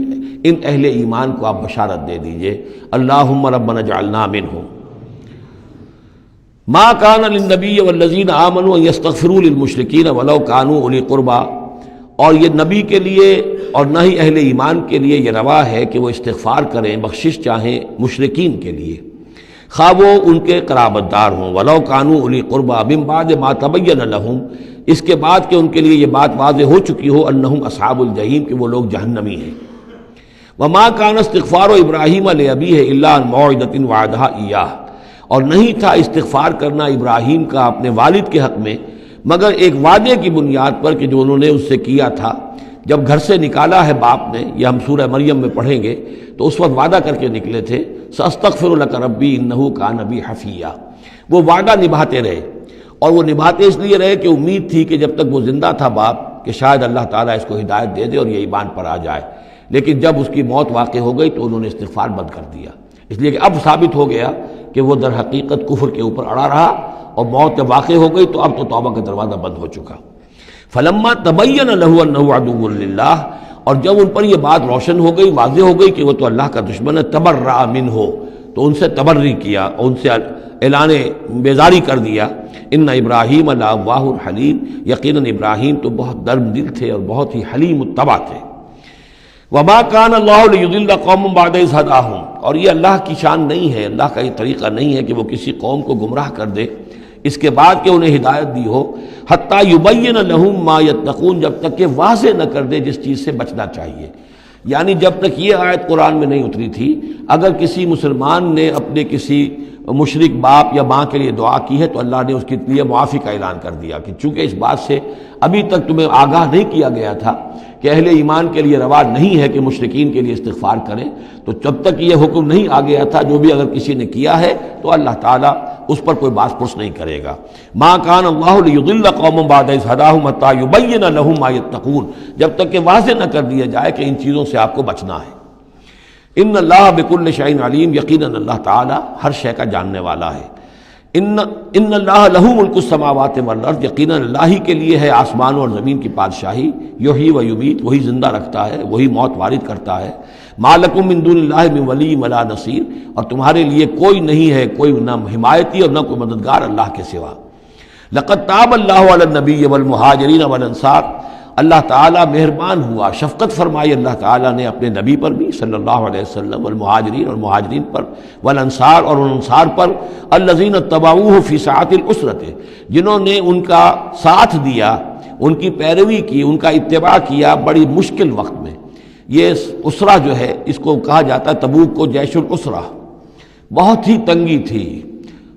ان اہل ایمان کو آپ بشارت دے دیجئے، اللہم ربنا اجعلنا منہم۔ ما کان للنبی والذین آمنوا ان یستغفروا للمشرکین ولو کانوا اولی قربی، اور یہ نبی کے لیے اور نہ ہی اہل ایمان کے لیے یہ روا ہے کہ وہ استغفار کریں، بخشش چاہیں مشرکین کے لیے، خواہ وہ ان کے قرابت دار ہوں، ولو کانوا اولی قربی من بعد ما تبین لہم، اس کے بعد کہ ان کے لیے یہ بات واضح ہو چکی ہو انہم اصحاب الجحیم، کہ وہ لوگ جہنمی ہیں۔ وما کان استغفار ابراہیم لابیہ الا عن موعدۃ وعدہا ایاہ، اور نہیں تھا استغفار کرنا ابراہیم کا اپنے والد کے حق میں مگر ایک وعدے کی بنیاد پر کہ جو انہوں نے اس سے کیا تھا جب گھر سے نکالا ہے باپ نے، یہ ہم سورہ مریم میں پڑھیں گے، تو اس وقت وعدہ کر کے نکلے تھے ساستغفر لک ربی انہ کان بی حفیہ، وہ وعدہ نبھاتے رہے، اور وہ نبھاتے اس لیے رہے کہ امید تھی کہ جب تک وہ زندہ تھا باپ کہ شاید اللہ تعالیٰ اس کو ہدایت دے دے اور یہ ایمان پر آ جائے، لیکن جب اس کی موت واقع ہو گئی تو انہوں نے استغفار بند کر دیا، اس لیے کہ اب ثابت ہو گیا کہ وہ در حقیقت کفر کے اوپر اڑا رہا، اور موت جب واقع ہو گئی تو اب تو توبہ کا دروازہ بند ہو چکا۔ فلما تبین لہ انہ عدو للہ، اور جب ان پر یہ بات روشن ہو گئی، واضح ہو گئی کہ وہ تو اللہ کا دشمن ہے، تبرأ منہ، تو ان سے تبری کیا، ان سے اعلان بیزاری کر دیا۔ ان ابراہیم لأواہ حلیم، یقیناً ابراہیم تو بہت نرم دل تھے اور بہت ہی حلیم الطبع تھے۔ وما کان اللہ لیضل قوما بعد اذ ھداھم، اور یہ اللہ کی شان نہیں ہے، اللہ کا یہ طریقہ نہیں ہے کہ وہ کسی قوم کو گمراہ کر دے اس کے بعد کہ انہیں ہدایت دی ہو، حتی یبین لہم ما یتقون، جب تک کہ واضح نہ کر دے جس چیز سے بچنا چاہیے۔ یعنی جب تک یہ آیت قرآن میں نہیں اتری تھی، اگر کسی مسلمان نے اپنے کسی مشرک باپ یا ماں کے لیے دعا کی ہے تو اللہ نے اس کے لیے معافی کا اعلان کر دیا کہ چونکہ اس بات سے ابھی تک تمہیں آگاہ نہیں کیا گیا تھا کہ اہل ایمان کے لیے رواج نہیں ہے کہ مشرکین کے لیے استغفار کریں، تو جب تک یہ حکم نہیں آ گیا تھا جو بھی اگر کسی نے کیا ہے تو اللہ تعالیٰ اس پر کوئی باس پرس نہیں کرے گا۔ ما کان اللہ لیضل قوما بعد اذ ھداھم حتی یبین لہم ما یتقون، جب تک کہ واضح نہ کر دیا جائے کہ ان چیزوں سے آپ کو بچنا ہے۔ ان اللہ بکل شیء علیم، یقیناً اللہ تعالیٰ ہر شے کا جاننے والا ہے۔ ان اللہ لہ ملک السماوات والارض، یقیناً اللہ ہی کے لیے ہے آسمان اور زمین کی بادشاہی، یحیی و یمیت، وہی زندہ رکھتا ہے، وہی موت وارد کرتا ہے۔ ما لکم من دون اللہ من ولی ولا نصیر، اور تمہارے لیے کوئی نہیں ہے، کوئی نہ حمایتی اور نہ کوئی مددگار اللہ کے سوا۔ لقد تاب اللہ علی النبی والمہاجرین والانصار، اللہ تعالیٰ مہربان ہوا، شفقت فرمائی اللہ تعالیٰ نے اپنے نبی پر بھی صلی اللہ علیہ وسلم، والمہاجرین اور مہاجرین پر، والانصار اور ان انصار پر، الذین اتبعوہ فی ساعۃ العسرۃ، جنہوں نے ان کا ساتھ دیا، ان کی پیروی کی، ان کا اتباع کیا بڑی مشکل وقت میں۔ یہ اسرہ جو ہے اس کو کہا جاتا ہے تبوک کو جیش الاسرہ، بہت ہی تنگی تھی،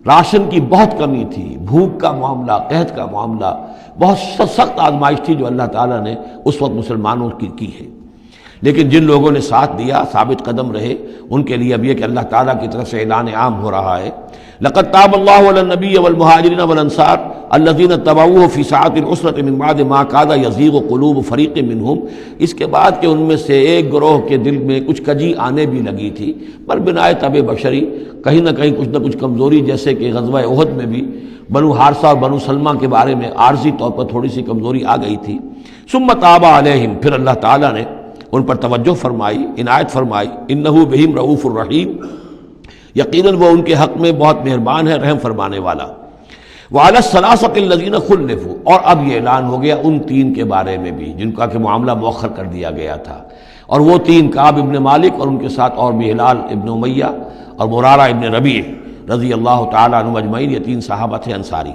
راشن کی بہت کمی تھی، بھوک کا معاملہ، قحط کا معاملہ، بہت سخت آزمائش تھی جو اللہ تعالیٰ نے اس وقت مسلمانوں کی ہے۔ لیکن جن لوگوں نے ساتھ دیا، ثابت قدم رہے، ان کے لیے اب یہ کہ اللہ تعالیٰ کی طرف سے اعلان عام ہو رہا ہے، لقد تاب اللہ علی النبی والمہاجرین والانصار الذین اتبعوہ فی ساعۃ العسرۃ من بعد ما کاد یزیغ قلوب فریق منہم، اس کے بعد کہ ان میں سے ایک گروہ کے دل میں کچھ کجی آنے بھی لگی تھی، پر بنائے طبع بشری کہیں نہ کہیں کچھ نہ کچھ کمزوری، جیسے کہ غزوہ احد میں بھی بنو حارثہ اور بنو سلمہ کے بارے میں عارضی طور پر تھوڑی سی کمزوری آ گئی تھی، ثم تاب علیہم، پھر اللہ تعالیٰ نے ان پر توجہ فرمائی، عنایت فرمائی، انہ بہم رؤوف الرحیم، یقیناً وہ ان کے حق میں بہت مہربان ہے، رحم فرمانے والا۔ وعلی الثلاثۃ الذین خلفوا، اور اب یہ اعلان ہو گیا ان تین کے بارے میں بھی جن کا کہ معاملہ مؤخر کر دیا گیا تھا، اور وہ تین کعب ابن مالک اور ان کے ساتھ اور بھی ہلال ابن امیہ اور مرارہ ابن ربیع رضی اللہ تعالیٰ عنہم اجمعین، یہ تین صحابہ تھے انصاری۔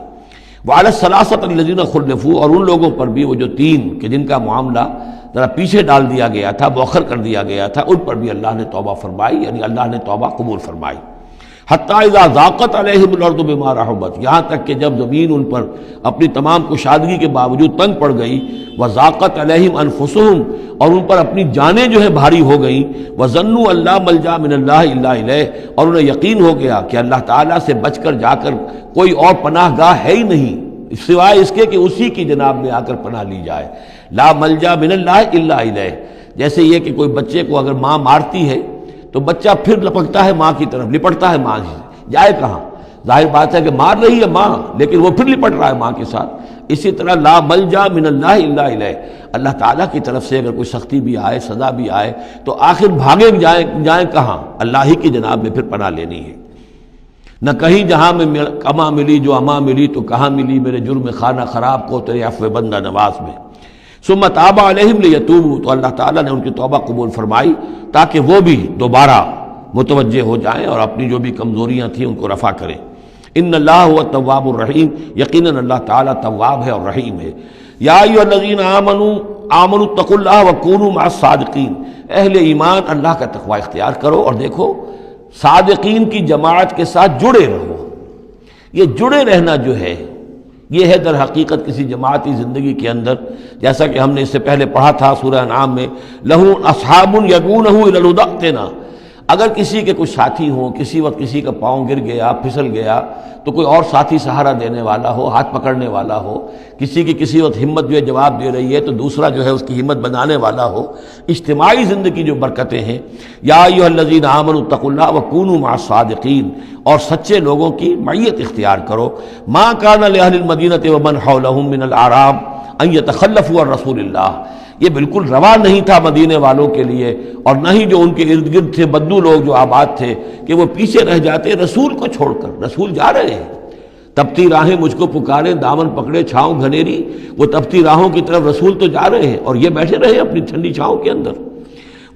وعلی الثلاثۃ الذین خلفوا، اور ان لوگوں پر بھی وہ جو تین کہ جن کا معاملہ ذرا پیچھے ڈال دیا گیا تھا، مؤخر کر دیا گیا تھا، ان پر بھی اللہ نے توبہ فرمائی، یعنی اللہ نے توبہ قبول فرمائی۔ حتیٰ اذا ضاقت علیہم الارض بما رحبت، یہاں تک کہ جب زمین ان پر اپنی تمام کشادگی کے باوجود تنگ پڑ گئی، وضاقت علیہم انفسہم، اور ان پر اپنی جانیں جو ہے بھاری ہو گئیں، وظنوا ان لا ملجا من اللہ الا الیہ، اور انہیں یقین ہو گیا کہ اللہ تعالیٰ سے بچ کر جا کر کوئی اور پناہ گاہ ہے ہی نہیں سوائے اس کے کہ اسی کی جناب میں آ کر پناہ لی جائے۔ لا ملجا من اللہ الا الیہ، جیسے یہ کہ کوئی بچے کو اگر ماں مارتی ہے تو بچہ پھر لپکتا ہے ماں کی طرف، لپٹتا ہے ماں سے، جائے کہاں؟ ظاہر بات ہے کہ مار رہی ہے ماں، لیکن وہ پھر لپٹ رہا ہے ماں کے ساتھ۔ اسی طرح لا ملجا من اللہ الا الیہ، اللہ تعالیٰ کی طرف سے اگر کوئی سختی بھی آئے، سزا بھی آئے، تو آخر بھاگے جائیں کہاں؟ اللہ ہی کی جناب میں پھر پناہ لینی ہے۔ نہ کہیں جہاں میں کما ملی جو اما ملی تو کہاں ملی میرے جرم خانہ خراب کو تیرے عفو بندہ نواز میں۔ ثم تاب علیہم لیتوبوا، تو اللہ تعالیٰ نے ان کی توبہ قبول فرمائی تاکہ وہ بھی دوبارہ متوجہ ہو جائیں اور اپنی جو بھی کمزوریاں تھیں ان کو رفع کریں۔ ان اللہ هو التواب الرحیم، یقیناً اللہ تعالیٰ تواب ہے اور رحیم ہے۔ یا ایھا الذین آمنوا اتقوا اللہ وکونوا مع الصادقین، اہل ایمان اللہ کا تقوی اختیار کرو اور دیکھو صادقین کی جماعت کے ساتھ جڑے رہو۔ یہ جڑے رہنا جو ہے یہ ہے در حقیقت کسی جماعتی زندگی کے اندر، جیسا کہ ہم نے اس سے پہلے پڑھا تھا سورہ انعام میں، لَهُ أَصْحَابٌ يَدْعُونَهُ إِلَى الْهُدَى ائْتِنَا، اگر کسی کے کچھ ساتھی ہوں، کسی وقت کسی کا پاؤں گر گیا، پھسل گیا، تو کوئی اور ساتھی سہارا دینے والا ہو، ہاتھ پکڑنے والا ہو، کسی کی کسی وقت ہمت جو ہے جواب دے رہی ہے تو دوسرا جو ہے اس کی ہمت بنانے والا ہو، اجتماعی زندگی جو برکتیں ہیں۔ یا ایھا الذین آمنوا اتقوا اللہ وکونوا مع الصادقین، اور سچے لوگوں کی معیت اختیار کرو۔ ما کان لأہل المدینۃ ومن حولہم من الاعراب ان یتخلفوا عن رسول اللہ، یہ بالکل روا نہیں تھا مدینے والوں کے لیے اور نہ ہی جو ان کے ارد گرد تھے بدو لوگ جو آباد تھے کہ وہ پیچھے رہ جاتے رسول کو چھوڑ کر۔ رسول جا رہے ہیں، تپتی راہیں مجھ کو پکارے، دامن پکڑے چھاؤں گھنیری، وہ تپتی راہوں کی طرف رسول تو جا رہے ہیں اور یہ بیٹھے رہے اپنی ٹھنڈی چھاؤں کے اندر۔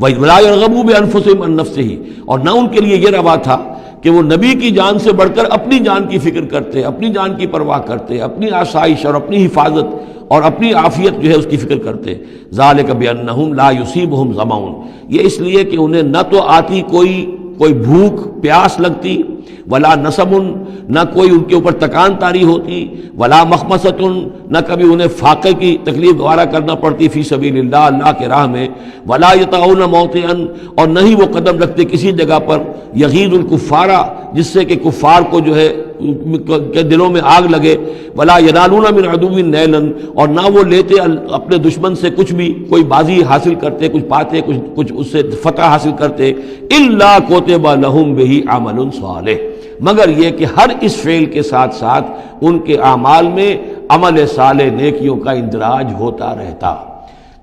وَلَا يَرْغَبُوا بِأَنفُسِهِمْ عَن نَفْسِهِ، اور نہ ان کے لیے یہ روا تھا کہ وہ نبی کی جان سے بڑھ کر اپنی جان کی فکر کرتے، اپنی جان کی پرواہ کرتے، اپنی آسائش اور اپنی حفاظت اور اپنی عافیت جو ہے اس کی فکر کرتے۔ ذالک بأنہم لا یصیبہم ظمأ، یہ اس لیے کہ انہیں نہ تو آتی کوئی بھوک پیاس لگتی، ولا نصب، نہ کوئی ان کے اوپر تکان تاری ہوتی، ولا مخمصۃ، نہ کبھی انہیں فاقے کی تکلیف گوارا کرنا پڑتی فی سبیل اللہ، اللہ کے راہ میں، ولا یطعون موطئا، اور نہ ہی وہ قدم رکھتے کسی جگہ پر یغیظ الکفار، جس سے کہ کفار کو جو ہے کے دلوں میں آگ لگے، ولا ینالون من عدو نیلا، اور نہ وہ لیتے اپنے دشمن سے کچھ بھی، کوئی بازی حاصل کرتے، کچھ پاتے، کچھ اس سے فتح حاصل کرتے، الا کتب لہم بہ عمل صالح، مگر یہ کہ ہر اس فعل کے ساتھ ساتھ ان کے اعمال میں عمل صالح نیکیوں کا اندراج ہوتا رہتا۔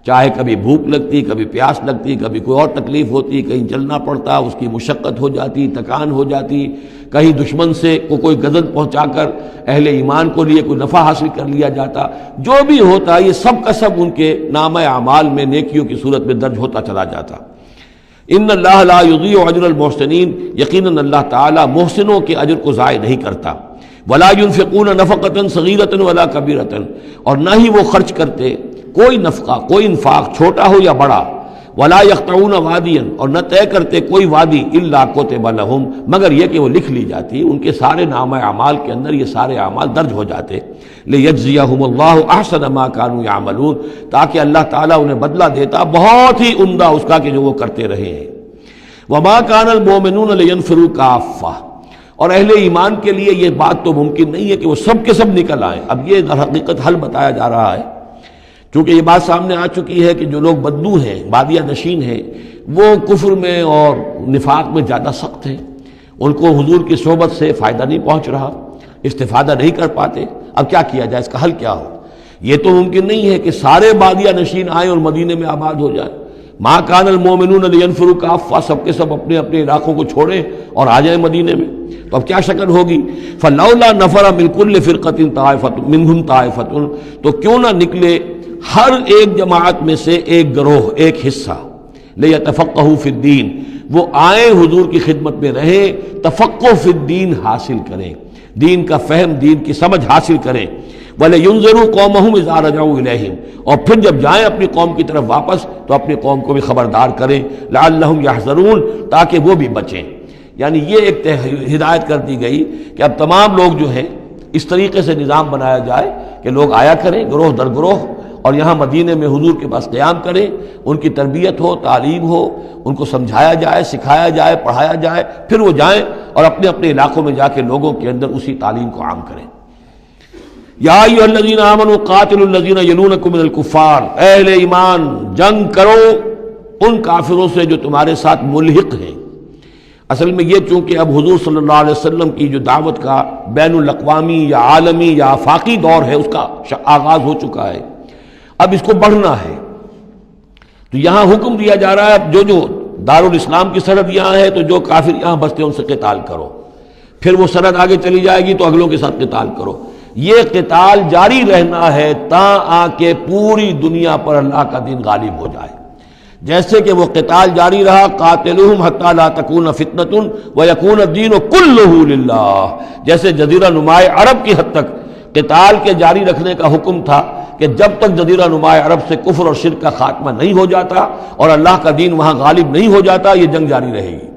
چاہے کبھی بھوک لگتی، کبھی پیاس لگتی، کبھی کوئی اور تکلیف ہوتی، کہیں چلنا پڑتا، اس کی مشقت ہو جاتی، تکان ہو جاتی، کہیں دشمن سے کوئی غزل پہنچا کر اہل ایمان کو لیے کوئی نفع حاصل کر لیا جاتا، جو بھی ہوتا یہ سب کا سب ان کے نامہ اعمال میں نیکیوں کی صورت میں درج ہوتا چلا جاتا۔ ان اللہ لا یضیع اجر المحسنین، یقیناً اللہ تعالیٰ محسنوں کے اجر کو ضائع نہیں کرتا۔ ولا ينفقون نفقة صغیرة ولا کبیرة، اور نہ ہی وہ خرچ کرتے کوئی نفقہ، کوئی انفاق چھوٹا ہو یا بڑا، ولا یقطعون وادیا، اور نہ طے کرتے کوئی وادی الا کتب لہم، مگر یہ کہ وہ لکھ لی جاتی، ان کے سارے نامہ اعمال کے اندر یہ سارے اعمال درج ہو جاتے، لیجزیہم اللہ احسن ما کانوا یعملون، تاکہ اللہ تعالیٰ انہیں بدلہ دیتا بہت ہی عمدہ اس کا کہ جو وہ کرتے رہے ہیں۔ وما کان المؤمنون لینفروا کافہ، اور اہل ایمان کے لیے یہ بات تو ممکن نہیں ہے کہ وہ سب کے سب نکل آئیں۔ اب یہ در حقیقت حل بتایا جا رہا ہے، چونکہ یہ بات سامنے آ چکی ہے کہ جو لوگ بدو ہیں، بادیہ نشین ہیں، وہ کفر میں اور نفاق میں زیادہ سخت ہیں، ان کو حضور کی صحبت سے فائدہ نہیں پہنچ رہا، استفادہ نہیں کر پاتے۔ اب کیا کیا جائے، اس کا حل کیا ہو؟ یہ تو ممکن نہیں ہے کہ سارے بادیہ نشین آئیں اور مدینے میں آباد ہو جائیں۔ ما کان المؤمنون لینفروا کافہ، سب کے سب اپنے اپنے علاقوں کو چھوڑیں اور آ جائیں مدینے میں، تو اب کیا شکل ہوگی؟ فلولا نفر من کل فرقۃ طائفۃ منہم طائفۃ، تو کیوں نہ نکلے ہر ایک جماعت میں سے ایک گروہ، ایک حصہ، لیتفقہوا فی الدین، وہ آئیں حضور کی خدمت میں رہیں، تفقہ فی الدین حاصل کریں، دین کا فہم، دین کی سمجھ حاصل کریں، وَلَيُنذِرُوا قَوْمَهُمْ إِذَا رَجَعُوا إِلَيْهِمْ، اور پھر جب جائیں اپنی قوم کی طرف واپس تو اپنی قوم کو بھی خبردار کریں، لَعَلَّهُمْ يَحْذَرُونَ، تاکہ وہ بھی بچیں۔ یعنی یہ ایک ہدایت کر دی گئی کہ اب تمام لوگ جو ہیں اس طریقے سے نظام بنایا جائے کہ لوگ آیا کریں گروہ در گروہ، اور یہاں مدینے میں حضور کے پاس قیام کریں، ان کی تربیت ہو، تعلیم ہو، ان کو سمجھایا جائے، سکھایا جائے، پڑھایا جائے، پھر وہ جائیں اور اپنے اپنے علاقوں میں جا کے لوگوں کے اندر اسی تعلیم کو عام کریں۔ یا ایھا الذین آمنوا قاتلوا الذین یلونکم من الکفار، اہل ایمان جنگ کرو ان کافروں سے جو تمہارے ساتھ ملحق ہیں۔ اصل میں یہ چونکہ اب حضور صلی اللہ علیہ وسلم کی جو دعوت کا بین الاقوامی یا عالمی یا آفاقی دور ہے، اس کا آغاز ہو چکا ہے، اب اس کو بڑھنا ہے، تو یہاں حکم دیا جا رہا ہے اب جو دارالاسلام کی سرحد یہاں ہے تو جو کافر یہاں بستے ہیں ان سے قتال کرو، پھر وہ سرحد آگے چلی جائے گی تو اگلوں کے ساتھ قتال کرو۔ یہ قتال جاری رہنا ہے تاں آ کے پوری دنیا پر اللہ کا دین غالب ہو جائے۔ جیسے کہ وہ قتال جاری رہا، قاتلوہم حتی لا تکون فتنۃ ویکون الدین کلہ للہ، جیسے جزیرہ نما عرب کی حد تک قتال کے جاری رکھنے کا حکم تھا کہ جب تک جزیرہ نما عرب سے کفر اور شرک کا خاتمہ نہیں ہو جاتا اور اللہ کا دین وہاں غالب نہیں ہو جاتا، یہ جنگ جاری رہے گی۔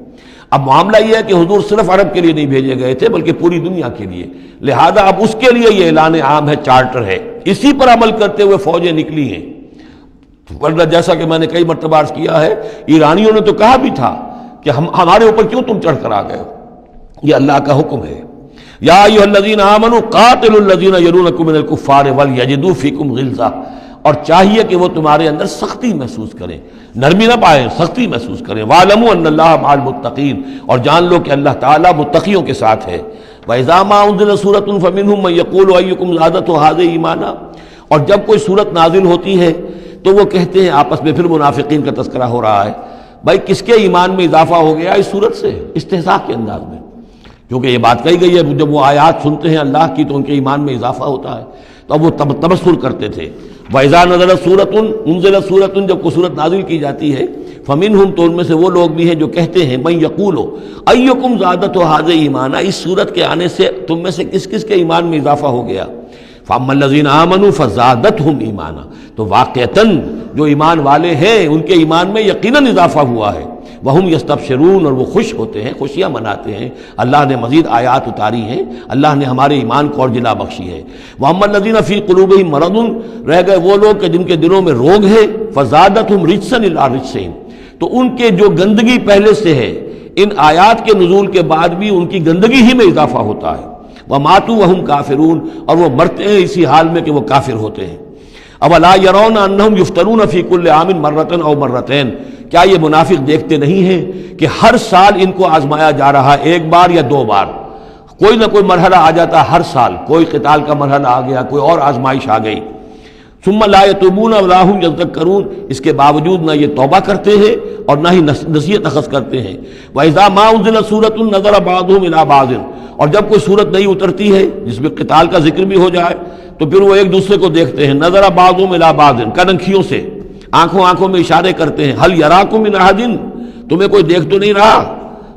اب معاملہ یہ ہے کہ حضور صرف عرب کے لیے نہیں بھیجے گئے تھے بلکہ پوری دنیا کے لیے، لہذا اب اس کے لیے یہ اعلان عام ہے، چارٹر ہے، اسی پر عمل کرتے ہوئے فوجیں نکلی ہیں۔ ورنہ جیسا کہ میں نے کئی مرتبہ عرض کیا ہے، ایرانیوں نے تو کہا بھی تھا کہ ہمارے اوپر کیوں تم چڑھ کر آ گئے ہو، یہ اللہ کا حکم ہے۔ یا ایھا الذین آمنوا قاتلوا الذین یلونکم من الکفار ولیجدوا فیکم غلظہ، اور چاہیے کہ وہ تمہارے اندر سختی محسوس کریں، نرمی نہ پائیں، سختی محسوس کریں۔ وَاعْلَمُوا أَنَّ اللَّهَ مَعَ الْمُتَّقِينَ، اور جان لو کہ اللہ تعالیٰ متقیوں کے ساتھ ہے۔ وَإِذَا مَا أُنزِلَتْ سُورَةٌ فَمِنْهُم مَّن يَقُولُ أَيُّكُمْ زَادَتْهُ هَٰذِهِ ایمانا، اور جب کوئی سورت نازل ہوتی ہے تو وہ کہتے ہیں آپس میں، پھر منافقین کا تذکرہ ہو رہا ہے، بھائی کس کے ایمان میں اضافہ ہو گیا اس سورت سے، استہزاء کے انداز میں، کیونکہ یہ بات کہی گئی ہے جب وہ آیات سنتے ہیں اللہ کی تو ان کے ایمان میں اضافہ ہوتا ہے، تو اب وہ تبصر کرتے تھے۔ وَإِذَا نَزَلَتْ سُورَةٌ أُنزِلَتْ سُورَةٌ، جب کوئی سورت نازل کی جاتی ہے، فَمِنْهُمْ، تو ان میں سے وہ لوگ بھی ہیں جو کہتے ہیں، مَن يَقُولُ أَيُّكُمْ زَادَتْهُ هَٰذِهِ ایمانا، اس سورت کے آنے سے تم میں سے کس کس کے ایمان میں اضافہ ہو گیا۔ فَأَمَّا الَّذِينَ آمَنُوا فَزَادَتْهُمْ ایمانا، تو واقعتاً جو ایمان والے ہیں ان کے ایمان میں یقیناً اضافہ ہوا ہے۔ وَهُمْ يَسْتَبْشِرُونَ، اور وہ خوش ہوتے ہیں، خوشیاں مناتے ہیں، اللہ نے مزید آیات اتاری ہیں، اللہ نے ہمارے ایمان کو اور جلا بخشی ہے۔ وَأَمَّا الَّذِينَ فِي قُلُوبِهِمْ مَرَضٌ، رہ گئے وہ لوگ کہ جن کے دلوں میں روگ ہے، فَزَادَتْهُمْ رِجْسًا إِلَىٰ رِجْسِهِمْ، تو ان کے جو گندگی پہلے سے ہے ان آیات کے نزول کے بعد بھی ان کی گندگی ہی میں اضافہ ہوتا ہے۔ وَمَاتُوا وَهُمْ كَافِرُونَ، اور وہ مرتے ہیں اسی حال میں کہ وہ کافر ہوتے ہیں۔ اولا يرون انهم يفتنون في كل عام مرة او مرتين، کیا یہ منافق دیکھتے نہیں ہیں کہ ہر سال ان کو آزمایا جا رہا ہے، ایک بار یا دو بار، کوئی نہ کوئی مرحلہ آ جاتا ہے، ہر سال کوئی قتال کا مرحلہ آ گیا، کوئی اور آزمائش آ گئی۔ ثم لا يتوبون ولا هم يذكرون، اس کے باوجود نہ یہ توبہ کرتے ہیں اور نہ ہی نصیحت اخذ کرتے ہیں۔ وَإِذَا مَا أُنزِلَتْ سُورَةٌ نَظَرَ بَعْضُهُمْ إِلَىٰ بَعْضٍ، اور جب کوئی صورت نہیں اترتی ہے جس میں قتال کا ذکر بھی ہو جائے تو پھر وہ ایک دوسرے کو دیکھتے ہیں، نظر بعضهم الى بعض، کنکھیوں سے، آنکھوں میں اشارے کرتے ہیں، هل يراكم من احد، تمہیں کوئی دیکھ تو نہیں رہا؟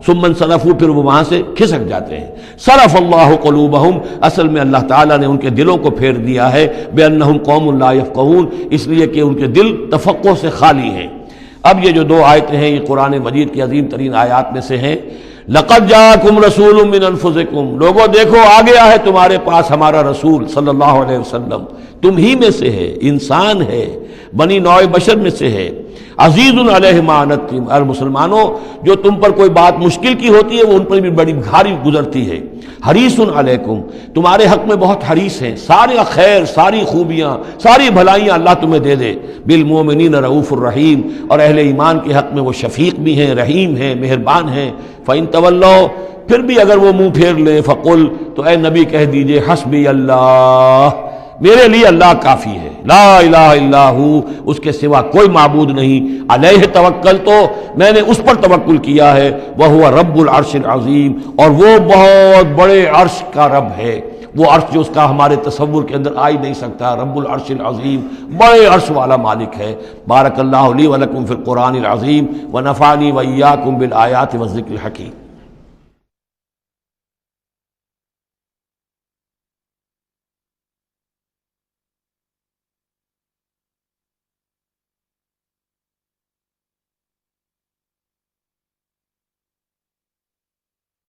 ثم انصرفوا، پھر وہ وہاں سے کھسک جاتے ہیں۔ صرف اللہ قلوبہم، اصل میں اللہ تعالیٰ نے ان کے دلوں کو پھیر دیا ہے، بأنہم قوم لا یفقہون، اس لیے کہ ان کے دل تفقہ سے خالی ہیں۔ اب یہ جو دو آیتیں ہیں یہ قرآن مجید کی عظیم ترین آیات میں سے ہیں۔ لقد جاءکم رسول من انفسکم، لوگوں دیکھو آ گیا ہے تمہارے پاس ہمارا رسول صلی اللہ علیہ وسلم، تم ہی میں سے ہے، انسان ہے، بنی نوع بشر میں سے ہے، عزیز علیہ ما عنتم، اور مسلمانوں جو تم پر کوئی بات مشکل کی ہوتی ہے وہ ان پر بھی بڑی بھاری گزرتی ہے، حریص علیکم، تمہارے حق میں بہت حریص ہیں، سارے خیر، ساری خوبیاں، ساری بھلائیاں اللہ تمہیں دے دے، بالمومنین رؤوف الرحیم، اور اہل ایمان کے حق میں وہ شفیق بھی ہیں، رحیم ہیں، مہربان ہیں۔ فَإِن تَوَلَّوْا، پھر بھی اگر وہ منہ پھیر لیں، فقل، تو اے نبی کہہ دیجئے، حسبی اللہ، میرے لیے اللہ کافی ہے، لا الہ الا ہو، اس کے سوا کوئی معبود نہیں، علیہ توکل، تو میں نے اس پر توکل کیا ہے، وہو رب العرش العظیم، اور وہ بہت بڑے عرش کا رب ہے، وہ عرش جو اس کا ہمارے تصور کے اندر آ ہی نہیں سکتا، رب العرش العظیم، بڑے عرش والا مالک ہے۔ بارک اللہ لی ولکم فی القرآن العظیم ونفعنی وإیاکم بالآیات والذکر الحکیم۔